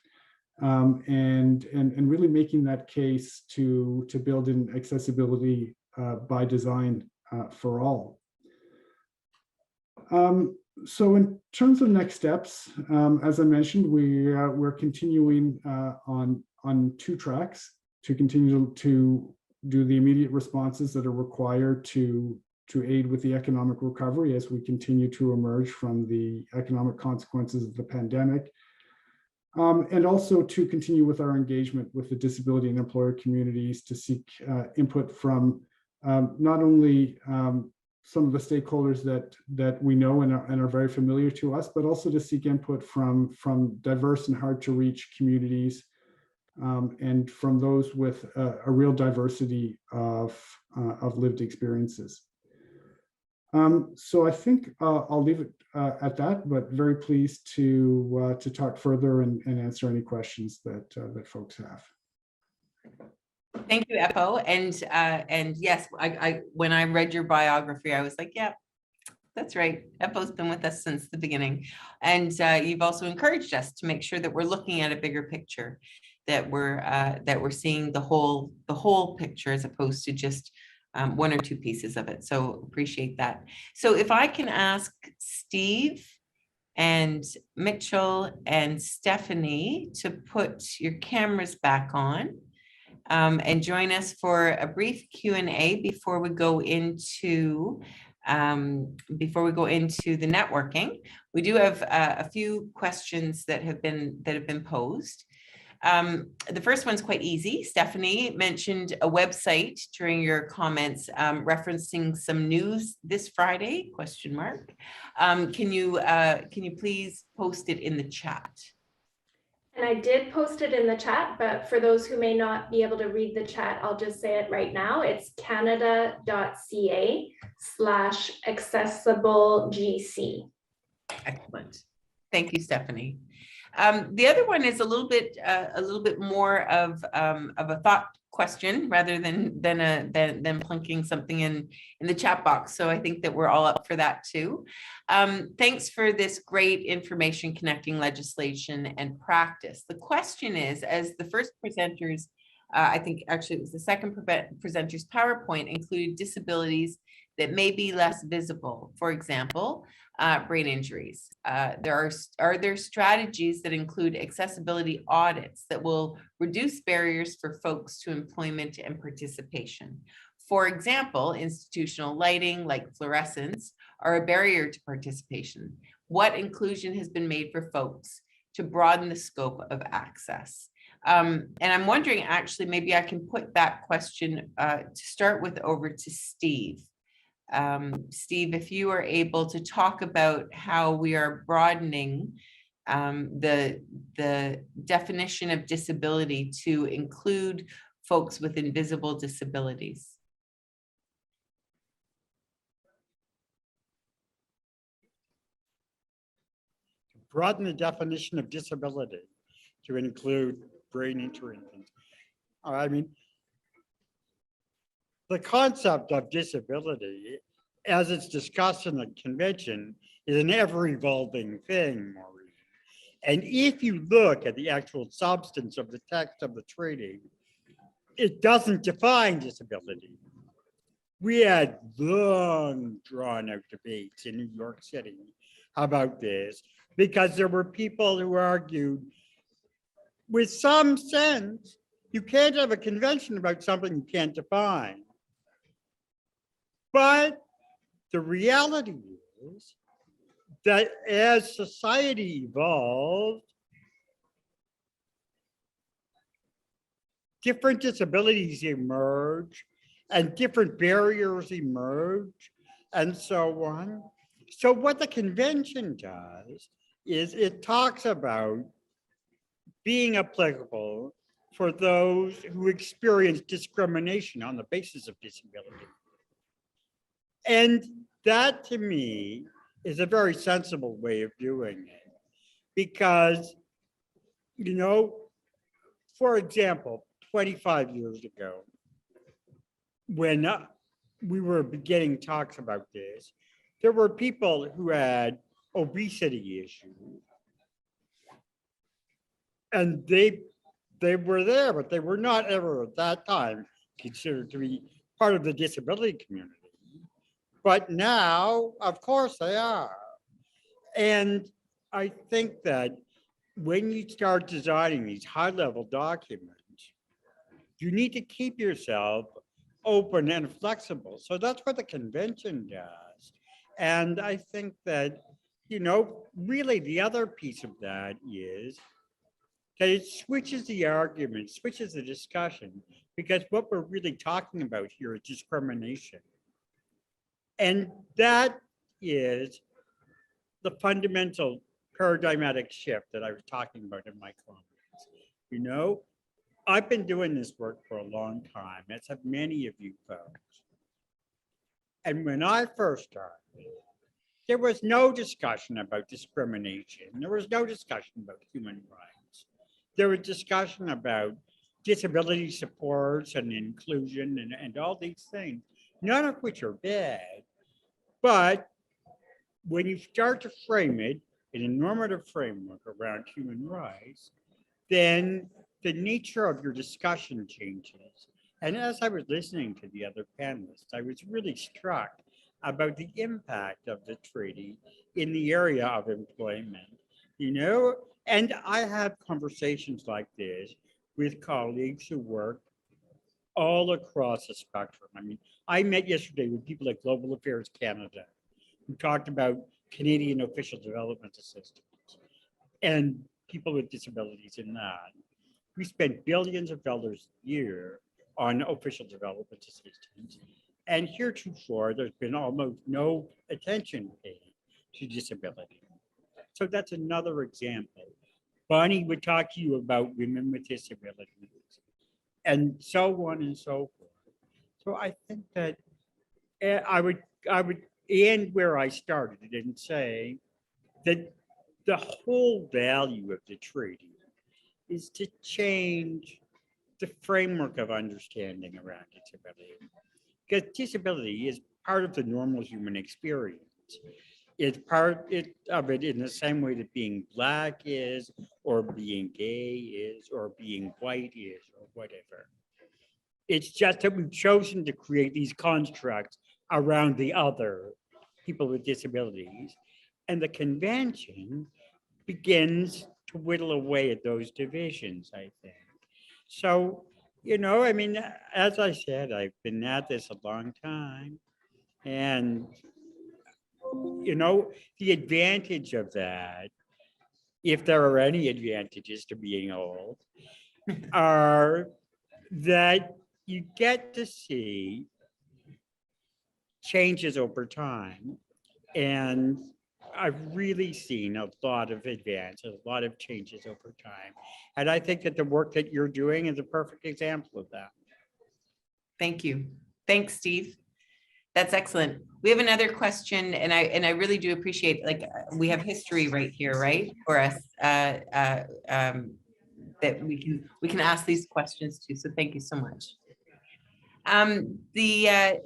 And really making that case to build in accessibility by design for all. So in terms of next steps, as I mentioned, we're continuing on 2 tracks to continue to do the immediate responses that are required to aid with the economic recovery as we continue to emerge from the economic consequences of the pandemic. And also to continue with our engagement with the disability and employer communities to seek input from not only some of the stakeholders that we know and are very familiar to us, but also to seek input from diverse and hard to reach communities, and from those with a real diversity of lived experiences. So I think I'll leave it at that, but very pleased to talk further and answer any questions that folks have. Thank you, Eppo. And yes, when I read your biography, I was like, yeah, that's right. Eppo's been with us since the beginning. And you've also encouraged us to make sure that we're looking at a bigger picture, that we're seeing the whole picture as opposed to just 1 or 2 pieces of it. So appreciate that. So if I can ask Steve and Mitchell and Stephanie to put your cameras back on, and join us for a brief Q&A before we go into the networking. We do have a few questions that have been posed. The first one's quite easy. Stephanie mentioned a website during your comments, referencing some news this Friday, ? Can you please post it in the chat? And I did post it in the chat, but for those who may not be able to read the chat, I'll just say it right now. It's canada.ca/accessiblegc. Excellent. Thank you, Stephanie. The other one is a little bit more of a thought question rather than plunking something in the chat box. So I think that we're all up for that too. Thanks for this great information connecting legislation and practice. The question is, as the first presenters, I think actually it was the second presenter's PowerPoint included disabilities that may be less visible. For example, brain injuries. Are there strategies that include accessibility audits that will reduce barriers for folks to employment and participation? For example, institutional lighting like fluorescents are a barrier to participation. What inclusion has been made for folks to broaden the scope of access? And I'm wondering, actually, maybe I can put that question to start with over to Steve. Steve, if you are able to talk about how we are broadening the definition of disability to include folks with invisible disabilities. Broaden the definition of disability to include brain injury. I mean, the concept of disability, as it's discussed in the convention, is an ever-evolving thing, Maureen. And if you look at the actual substance of the text of the treaty, it doesn't define disability. We had long drawn-out debates in New York City about this, because there were people who argued, with some sense, you can't have a convention about something you can't define. But the reality is that as society evolved, different disabilities emerge and different barriers emerge and so on. So what the convention does is it talks about being applicable for those who experience discrimination on the basis of disability. And that to me is a very sensible way of doing it because, you know, for example, 25 years ago, when we were beginning talks about this, there were people who had obesity issues. And they were there, but they were not ever at that time considered to be part of the disability community. But now, of course, they are. And I think that when you start designing these high-level documents, you need to keep yourself open and flexible. So that's what the convention does. And I think that, you know, really the other piece of that is that it switches the argument, switches the discussion, because what we're really talking about here is discrimination. And that is the fundamental paradigmatic shift that I was talking about in my comments. You know, I've been doing this work for a long time, as have many of you folks. And when I first started, there was no discussion about discrimination. There was no discussion about human rights. There was discussion about disability supports and inclusion and all these things, none of which are bad. But when you start to frame it in a normative framework around human rights, then the nature of your discussion changes. And as I was listening to the other panelists, I was really struck about the impact of the treaty in the area of employment, you know? And I have conversations like this with colleagues who work all across the spectrum. I mean, I met yesterday with people at Global Affairs Canada who talked about Canadian official development assistance and people with disabilities in that. We spend billions of dollars a year on official development assistance. And heretofore, there's been almost no attention paid to disability. So that's another example. Bonnie would talk to you about women with disabilities and so on and so forth. So I think that I would end where I started and say that the whole value of the treaty is to change the framework of understanding around disability. Because disability is part of the normal human experience. It's part of it in the same way that being Black is, or being gay is, or being white is, or whatever. It's just that we've chosen to create these constructs around the other, people with disabilities. And the convention begins to whittle away at those divisions, I think. So, you know, I mean, as I said, I've been at this a long time. And, you know, the advantage of that, if there are any advantages to being old, are that you get to see changes over time. And I've really seen a lot of advance, a lot of changes over time. And I think that the work that you're doing is a perfect example of that. Thank you. Thanks, Steve. That's excellent. We have another question, and I really do appreciate, like, we have history right here, right, for us, that we can ask these questions to. So thank you so much. The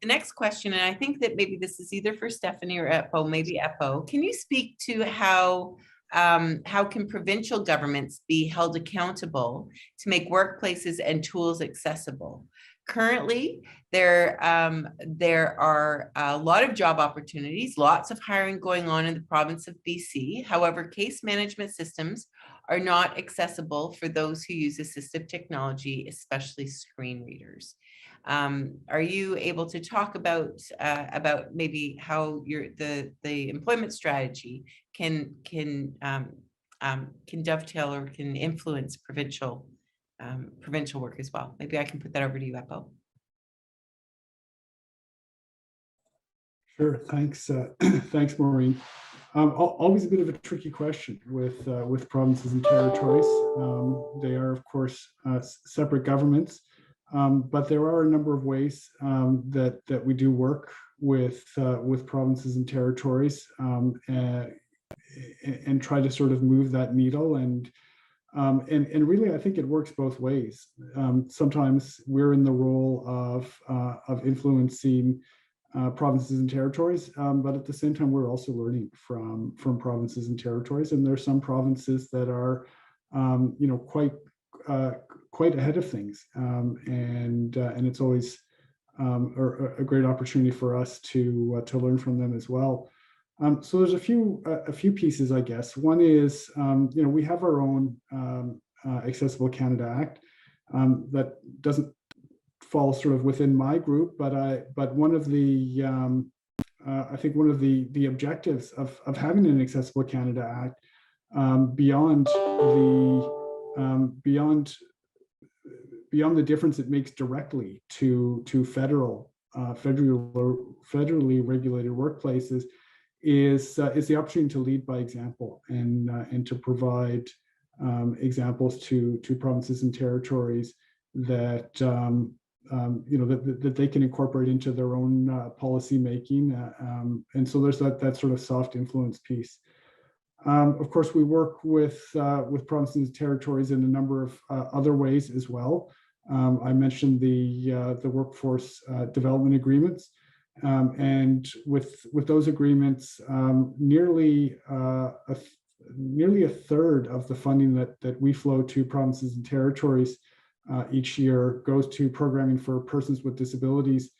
next question, and I think that maybe this is either for Stephanie or Eppo, maybe Eppo. Can you speak to how can provincial governments be held accountable to make workplaces and tools accessible? Currently, there are a lot of job opportunities, lots of hiring going on in the province of BC. However, case management systems are not accessible for those who use assistive technology, especially screen readers. Are you able to talk about maybe how the employment strategy can dovetail or can influence provincial provincial work as well. Maybe I can put that over to you, Eppo. Sure, thanks, thanks, Maureen. Always a bit of a tricky question with provinces and territories. They are, of course, separate governments, but there are a number of ways that we do work with provinces and territories and try to sort of move that needle. And really, I think it works both ways. Sometimes we're in the role of influencing provinces and territories, but at the same time, we're also learning from provinces and territories. And there are some provinces that are, quite ahead of things, and it's always a great opportunity for us to learn from them as well. So there's a few pieces, I guess. One is, we have our own Accessible Canada Act that doesn't fall sort of within my group, but one of the I think one of the objectives of having an Accessible Canada Act, beyond the difference it makes directly to federally regulated workplaces, is the opportunity to lead by example and to provide examples to provinces and territories that that they can incorporate into their own policy making, and so there's that sort of soft influence piece. Of course, we work with provinces and territories in a number of other ways as well. I mentioned the workforce development agreements, and with those agreements, nearly a third of the funding that we flow to provinces and territories each year goes to programming for persons with disabilities,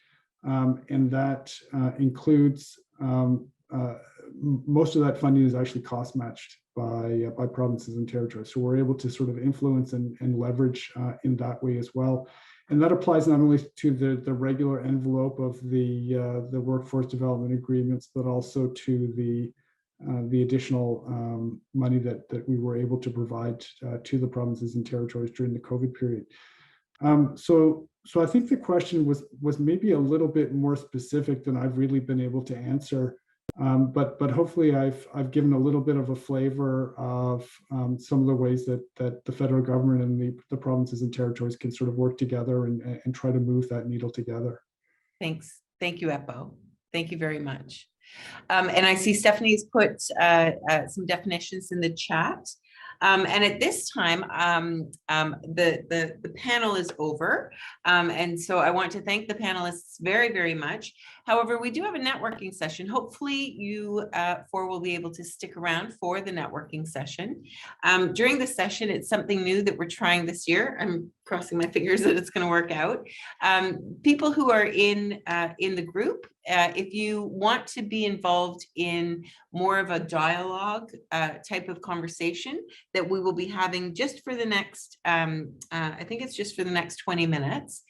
and that includes most of that funding is actually cost matched by provinces and territories. So we're able to sort of influence and leverage in that way as well. And that applies not only to the regular envelope of the workforce development agreements, but also to the additional money that we were able to provide to the provinces and territories during the COVID period. So I think the question was maybe a little bit more specific than I've really been able to answer. But hopefully I've given a little bit of a flavor of some of the ways that the federal government and the provinces and territories can sort of work together and try to move that needle together. Thanks. Thank you, Eppo. Thank you very much. And I see Stephanie's put some definitions in the chat. And at this time, the panel is over. And so I want to thank the panelists very, very much. However, we do have a networking session. Hopefully you four will be able to stick around for the networking session. During the session, it's something new that we're trying this year. I'm crossing my fingers that it's going to work out. People who are in the group, if you want to be involved in more of a dialogue type of conversation that we will be having just for the next, I think it's just for the next 20 minutes,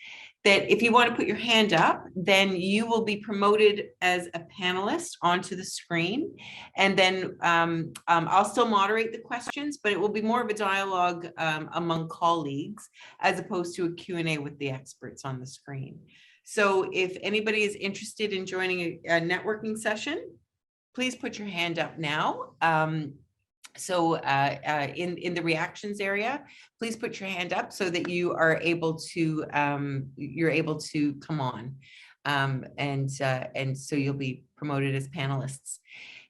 that if you want to put your hand up, then you will be promoted as a panelist onto the screen. And then I'll still moderate the questions, but it will be more of a dialogue among colleagues as opposed to a Q&A with the experts on the screen. So if anybody is interested in joining a networking session, please put your hand up now. So in the reactions area, please put your hand up so that you are able to come on, and so you'll be promoted as panelists.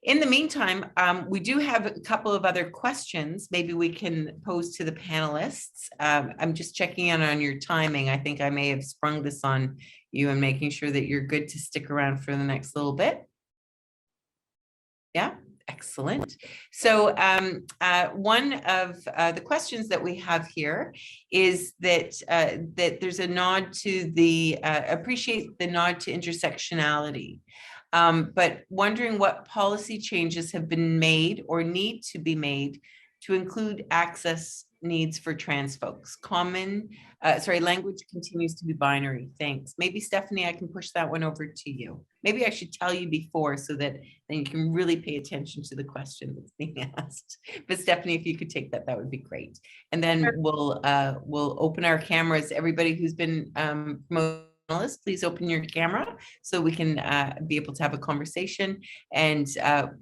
In the meantime, we do have a couple of other questions maybe we can pose to the panelists. I'm just checking in on your timing. I think I may have sprung this on you and making sure that you're good to stick around for the next little bit. Yeah. Excellent. So one of the questions that we have here is that that there's a nod to the appreciate the nod to intersectionality, but wondering what policy changes have been made or need to be made to include access needs for trans folks. Common language continues to be binary. Thanks. Maybe Stephanie, I can push that one over to you. Maybe I should tell you before so that then you can really pay attention to the question that's being asked. But Stephanie, if you could take that, that would be great. And then we'll open our cameras. Everybody who's been panelists, please open your camera so we can be able to have a conversation, and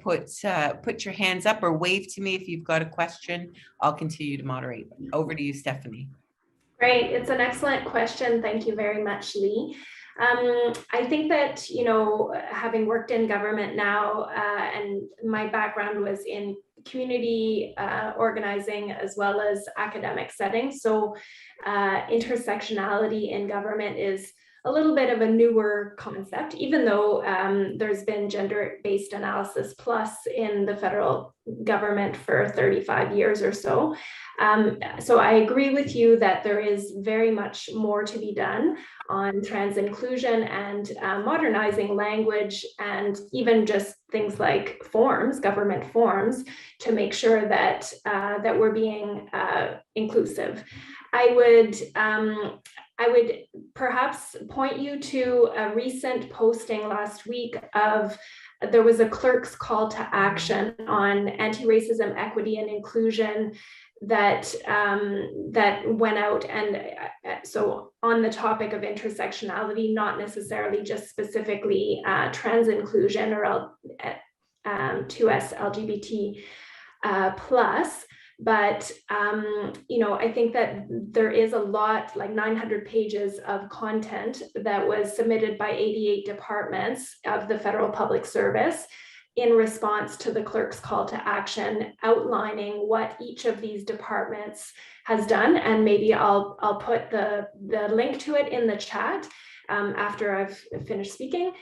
put your hands up or wave to me if you've got a question. I'll continue to moderate. Over to you, Stephanie. Great. It's an excellent question. Thank you very much, Lee. I think that, you know, having worked in government now, and my background was in community organizing as well as academic settings. So intersectionality in government is a little bit of a newer concept, even though there's been gender-based analysis plus in the federal government for 35 years or so. So I agree with you that there is very much more to be done on trans inclusion and modernizing language, and even just things like forms, government forms, to make sure that that we're being inclusive. I would perhaps point you to a recent posting last week of, there was a clerk's call to action on anti-racism, equity, and inclusion that that went out, and so on the topic of intersectionality, not necessarily just specifically trans inclusion or 2S LGBT plus. But, you know, I think that there is a lot, like 900 pages of content that was submitted by 88 departments of the Federal Public Service in response to the clerk's call to action, outlining what each of these departments has done. And maybe I'll put the link to it in the chat after I've finished speaking.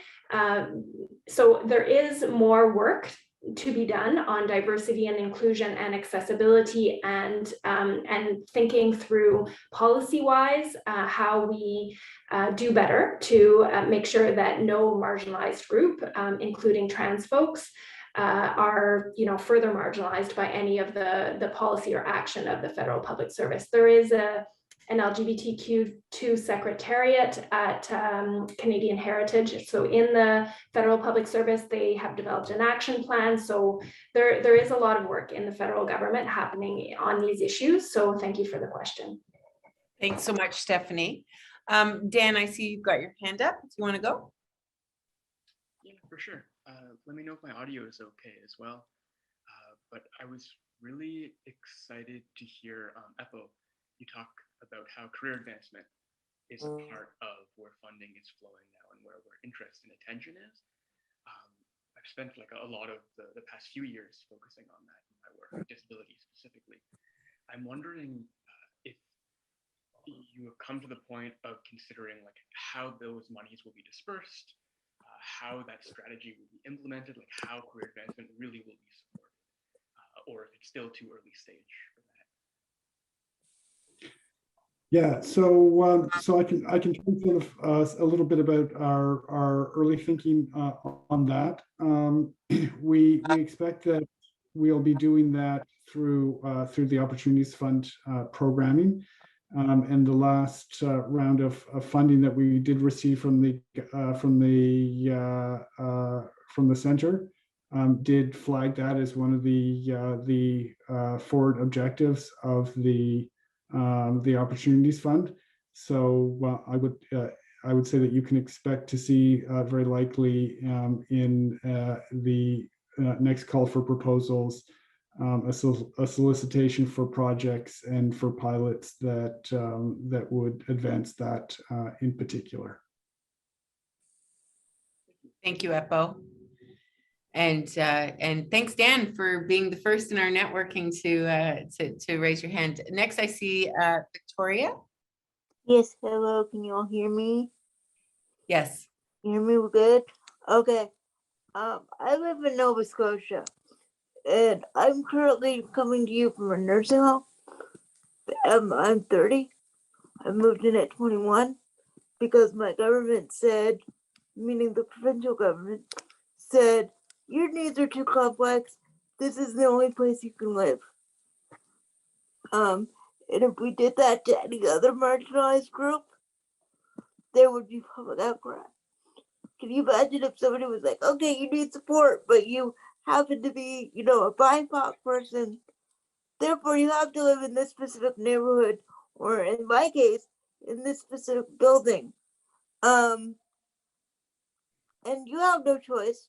So there is more work to be done on diversity and inclusion and accessibility, and thinking through policy-wise how we do better to make sure that no marginalized group, including trans folks, are, you know, further marginalized by any of the policy or action of the Federal Public Service. There is an LGBTQ2 secretariat at Canadian Heritage. So in the Federal Public Service, they have developed an action plan. So there is a lot of work in the federal government happening on these issues. So thank you for the question. Thanks so much, Stephanie. Dan, I see you've got your hand up. Do you want to go? Yeah, for sure. Let me know if my audio is okay as well. But I was really excited to hear Eppo, you talk about how career advancement is a part of where funding is flowing now and where interest and attention is. I've spent like a lot of the past few years focusing on that in my work, disability specifically. I'm wondering if you have come to the point of considering like how those monies will be dispersed, how that strategy will be implemented, like how career advancement really will be supported, or if it's still too early stage for that. Yeah, so I can talk sort of a little bit about our early thinking on that. We expect that we'll be doing that through the Opportunities Fund programming, and the last round of funding that we did receive from the center did flag that as one of the forward objectives of the Opportunities Fund. So I would say that you can expect to see very likely in the next call for proposals a solicitation for projects and for pilots that would advance that in particular. Thank you, Eppo. And thanks, Dan, for being the first in our networking to raise your hand. Next, I see Victoria. Yes, hello, can you all hear me? Yes. Hear me good? Okay. I live in Nova Scotia, and I'm currently coming to you from a nursing home. I'm 30. I moved in at 21 because my government said, meaning the provincial government, said, your needs are too complex. This is the only place you can live. And if we did that to any other marginalized group, there would be public outcry. Can you imagine if somebody was like, okay, you need support, but you happen to be, you know, a BIPOC person, therefore you have to live in this specific neighborhood, or in my case, in this specific building. And you have no choice.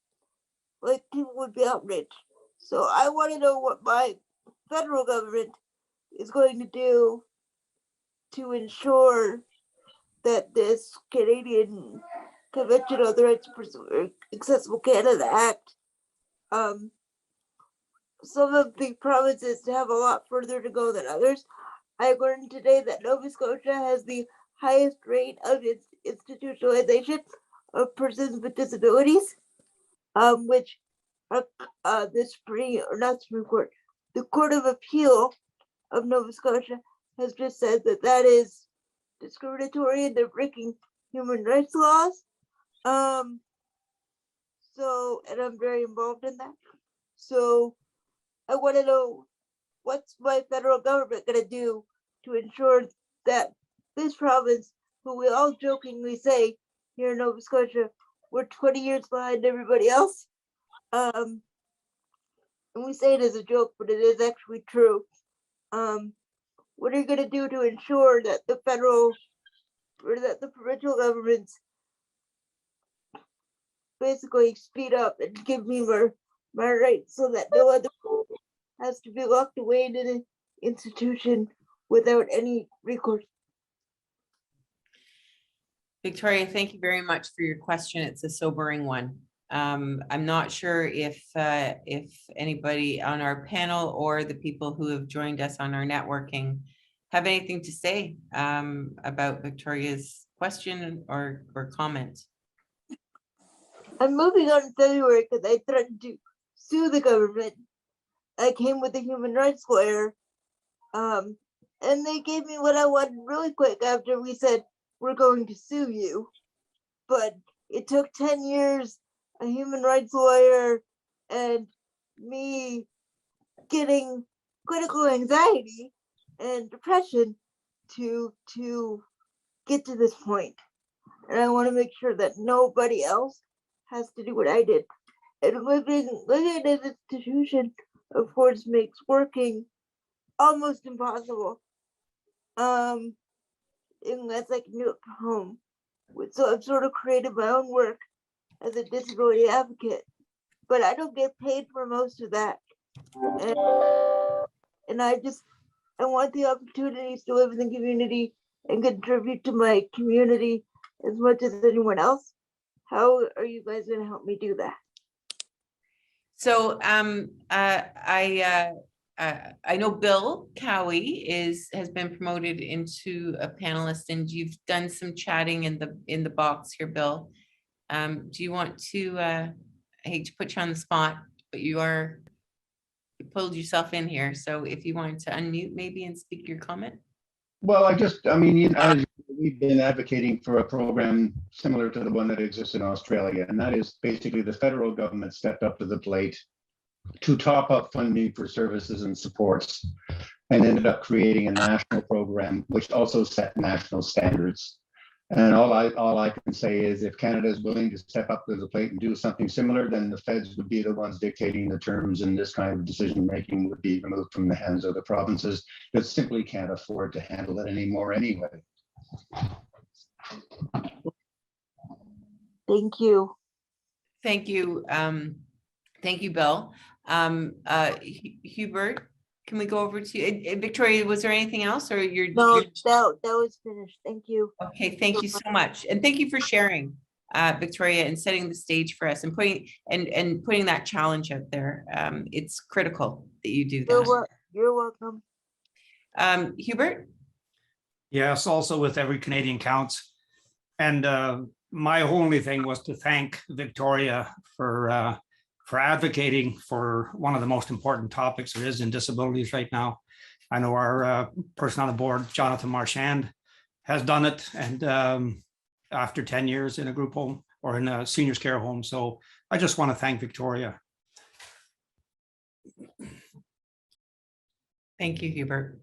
Like, people would be outraged. So I want to know what my federal government is going to do to ensure that this Canadian Convention on the Rights of Accessible Canada Act, some of the provinces have a lot further to go than others. I learned today that Nova Scotia has the highest rate of institutionalization of persons with disabilities, which the Supreme Court, the Court of Appeal of Nova Scotia has just said that that is discriminatory and they're breaking human rights laws. So, and I'm very involved in that. So I want to know, what's my federal government going to do to ensure that this province, who we all jokingly say here in Nova Scotia, we're 20 years behind everybody else. And we say it as a joke, but it is actually true. What are you going to do to ensure that the federal or that the provincial governments basically speed up and give me my rights so that no other has to be locked away in an institution without any recourse? Victoria, thank you very much for your question. It's a sobering one. I'm not sure if anybody on our panel or the people who have joined us on our networking have anything to say about Victoria's question or comment. I'm moving on in February because I threatened to sue the government. I came with a human rights lawyer, and they gave me what I wanted really quick after we said, we're going to sue you. But it took 10 years, a human rights lawyer, and me getting critical anxiety and depression to get to this point. And I want to make sure that nobody else has to do what I did. And living in an institution, of course, makes working almost impossible. Unless I can do it from home. So I've sort of created my own work as a disability advocate, but I don't get paid for most of that. And I want the opportunities to live in the community and contribute to my community as much as anyone else. How are you guys going to help me do that? So I know Bill Cowie has been promoted into a panelist, and you've done some chatting in the box here, Bill. Do you want to? I hate to put you on the spot, but you pulled yourself in here. So if you wanted to unmute maybe and speak your comment. Well, we've been advocating for a program similar to the one that exists in Australia, and that is basically the federal government stepped up to the plate to top up funding for services and supports, and ended up creating a national program which also set national standards. And all I can say is, if Canada is willing to step up to the plate and do something similar, then the feds would be the ones dictating the terms, and this kind of decision making would be removed from the hands of the provinces that simply can't afford to handle it anymore anyway. Thank you. Thank you. Thank you, Bill. Hubert, can we go over to you? Victoria, was there anything else, or No, that was finished. Thank you. Okay, thank you so much. And thank you for sharing, Victoria, and setting the stage for us and putting that challenge out there. It's critical that you do that. You're welcome. Hubert? Yes, also with Every Canadian Counts. And my only thing was to thank Victoria for advocating for one of the most important topics there is in disabilities right now. I know our person on the board, Jonathan Marchand, has done it, and after 10 years in a group home or in a seniors care home. So I just want to thank Victoria. Thank you, Hubert.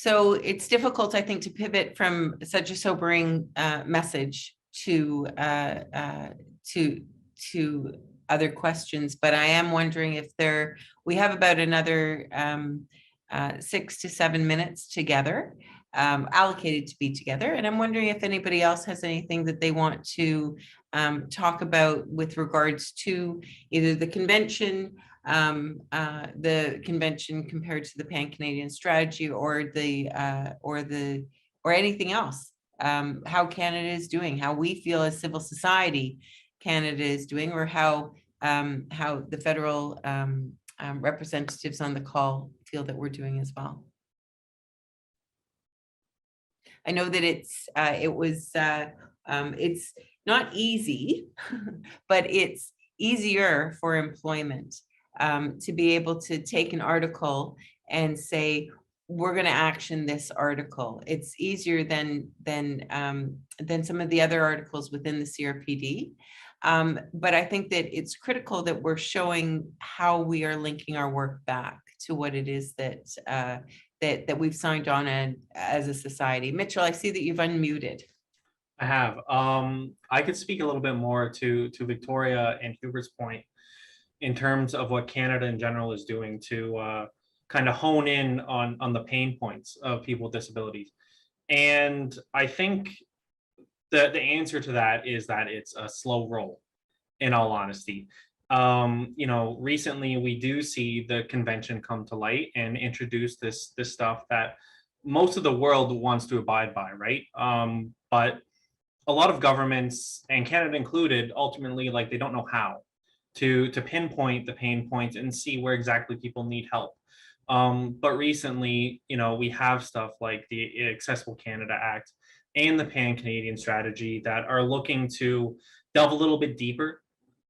So it's difficult, I think, to pivot from such a sobering message to other questions. But I am wondering if we have about another 6 to 7 minutes together, allocated to be together. And I'm wondering if anybody else has anything that they want to talk about with regards to either the convention compared to the Pan-Canadian strategy, or anything else. How Canada is doing, how we feel as civil society Canada is doing, or how the federal representatives on the call feel that we're doing as well. I know that it's not easy, but it's easier for employment to be able to take an article and say, we're going to action this article. It's easier than some of the other articles within the CRPD. But I think that it's critical that we're showing how we are linking our work back to what it is that we've signed on as a society. Mitchell, I see that you've unmuted. I have. I could speak a little bit more to Victoria and Hubert's point in terms of what Canada in general is doing to kind of hone in on the pain points of people with disabilities. And I think the answer to that is that it's a slow roll, in all honesty. Recently we do see the convention come to light and introduce this stuff that most of the world wants to abide by, right? But a lot of governments, and Canada included, ultimately, like, they don't know how to pinpoint the pain points and see where exactly people need help. But recently, we have stuff like the Accessible Canada Act and the Pan-Canadian strategy that are looking to delve a little bit deeper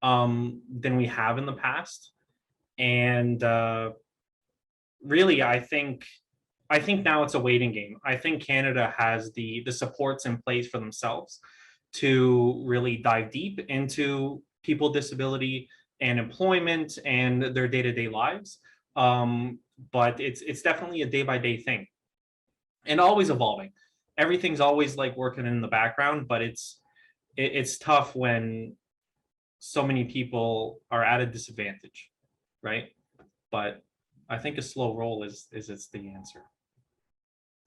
than we have in the past. And really, I think now it's a waiting game. I think Canada has the supports in place for themselves to really dive deep into people with disability and employment and their day-to-day lives. But it's definitely a day-by-day thing, and always evolving. Everything's always like working in the background, but it's tough when so many people are at a disadvantage, right? But I think a slow roll is the answer,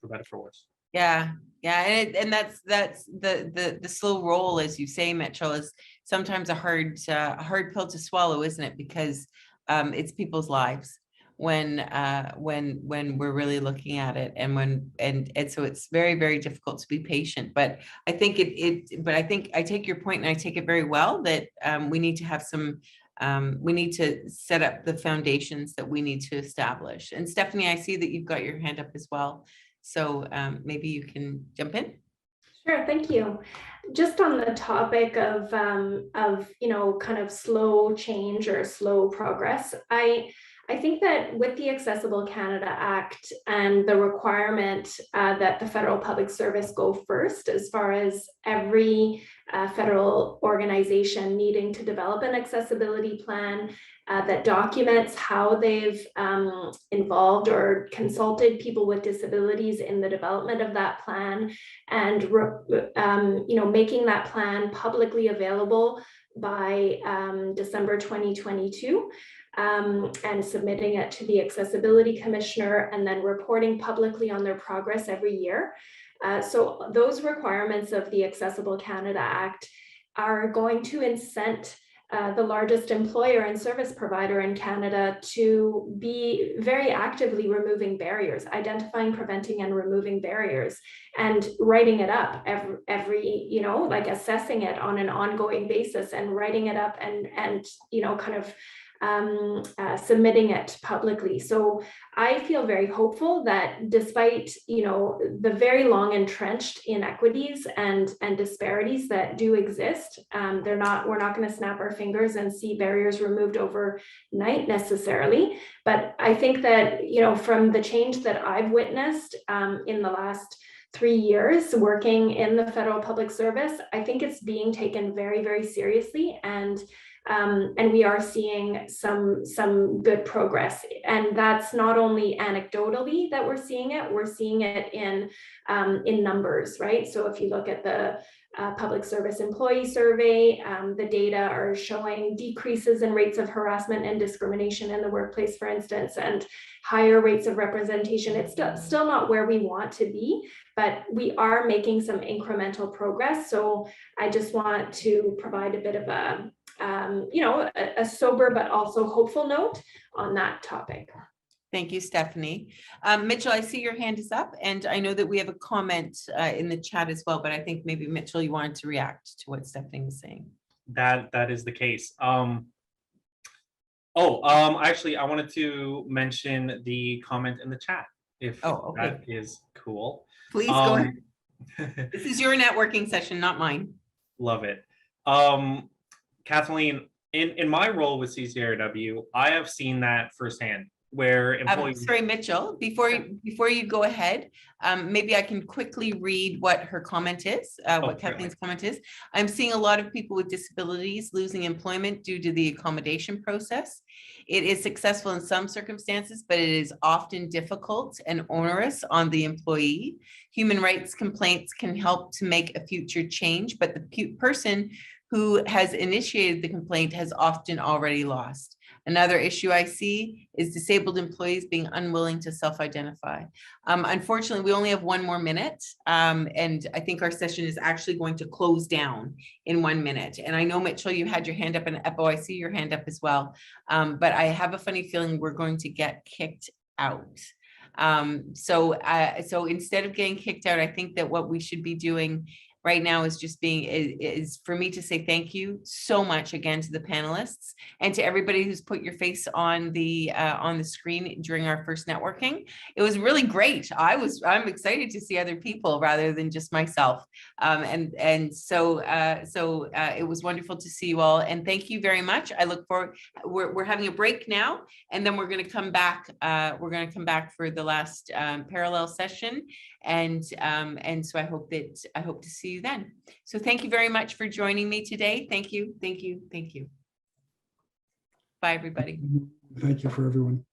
for better or for worse. Yeah, and that's the slow roll, as you say, Mitchell, is sometimes a hard pill to swallow, isn't it? Because it's people's lives when we're really looking at it, and so it's very, very difficult to be patient. But I think I take your point, and I take it very well, that we need to have we need to set up the foundations that we need to establish. And Stephanie, I see that you've got your hand up as well. So maybe you can jump in. Sure, thank you. Just on the topic of kind of slow change or slow progress, I think that with the Accessible Canada Act and the requirement that the federal public service go first, as far as every federal organization needing to develop an accessibility plan that documents how they've involved or consulted people with disabilities in the development of that plan, and making that plan publicly available by December 2022. And submitting it to the Accessibility Commissioner, and then reporting publicly on their progress every year. So those requirements of the Accessible Canada Act are going to incent the largest employer and service provider in Canada to be very actively removing barriers, identifying, preventing, and removing barriers, and writing it up every like assessing it on an ongoing basis, and writing it up and kind of submitting it publicly. So I feel very hopeful that despite the very long entrenched inequities and disparities that do exist, we're not going to snap our fingers and see barriers removed overnight necessarily. But I think that from the change that I've witnessed in the last 3 years working in the federal public service, I think it's being taken very, very seriously. And And we are seeing some good progress. And that's not only anecdotally that we're seeing it in numbers, right? So if you look at the public service employee survey, the data are showing decreases in rates of harassment and discrimination in the workplace, for instance, and higher rates of representation. It's still not where we want to be, but we are making some incremental progress. So I just want to provide a bit of a a sober but also hopeful note on that topic. Thank you, Stephanie. Mitchell, I see your hand is up, and I know that we have a comment in the chat as well, but I think maybe Mitchell, you wanted to react to what Stephanie was saying. That is the case. Actually, I wanted to mention the comment in the chat, if that is cool. Please go ahead. This is your networking session, not mine. Love it. Kathleen, in my role with CCRW, I have seen that firsthand, where employees. Sorry, Mitchell, before you go ahead, maybe I can quickly read what her comment is, what Kathleen's comment is. I'm seeing a lot of people with disabilities losing employment due to the accommodation process. It is successful in some circumstances, but it is often difficult and onerous on the employee. Human rights complaints can help to make a future change, but the person who has initiated the complaint has often already lost. Another issue I see is disabled employees being unwilling to self-identify. Unfortunately, we only have 1 more minute, and I think our session is actually going to close down in 1 minute. And I know, Mitchell, you had your hand up, and Eppo, I see your hand up as well. But I have a funny feeling we're going to get kicked out. So instead of getting kicked out, I think that what we should be doing right now is just is for me to say thank you so much again to the panelists and to everybody who's put your face on the screen during our first networking. It was really great. I'm excited to see other people rather than just myself. So it was wonderful to see you all, and thank you very much. I look forward. We're having a break now, and then we're going to come back. We're going to come back for the last parallel session, and so I hope to see you then. So thank you very much for joining me today. Thank you. Bye, everybody. Thank you for everyone.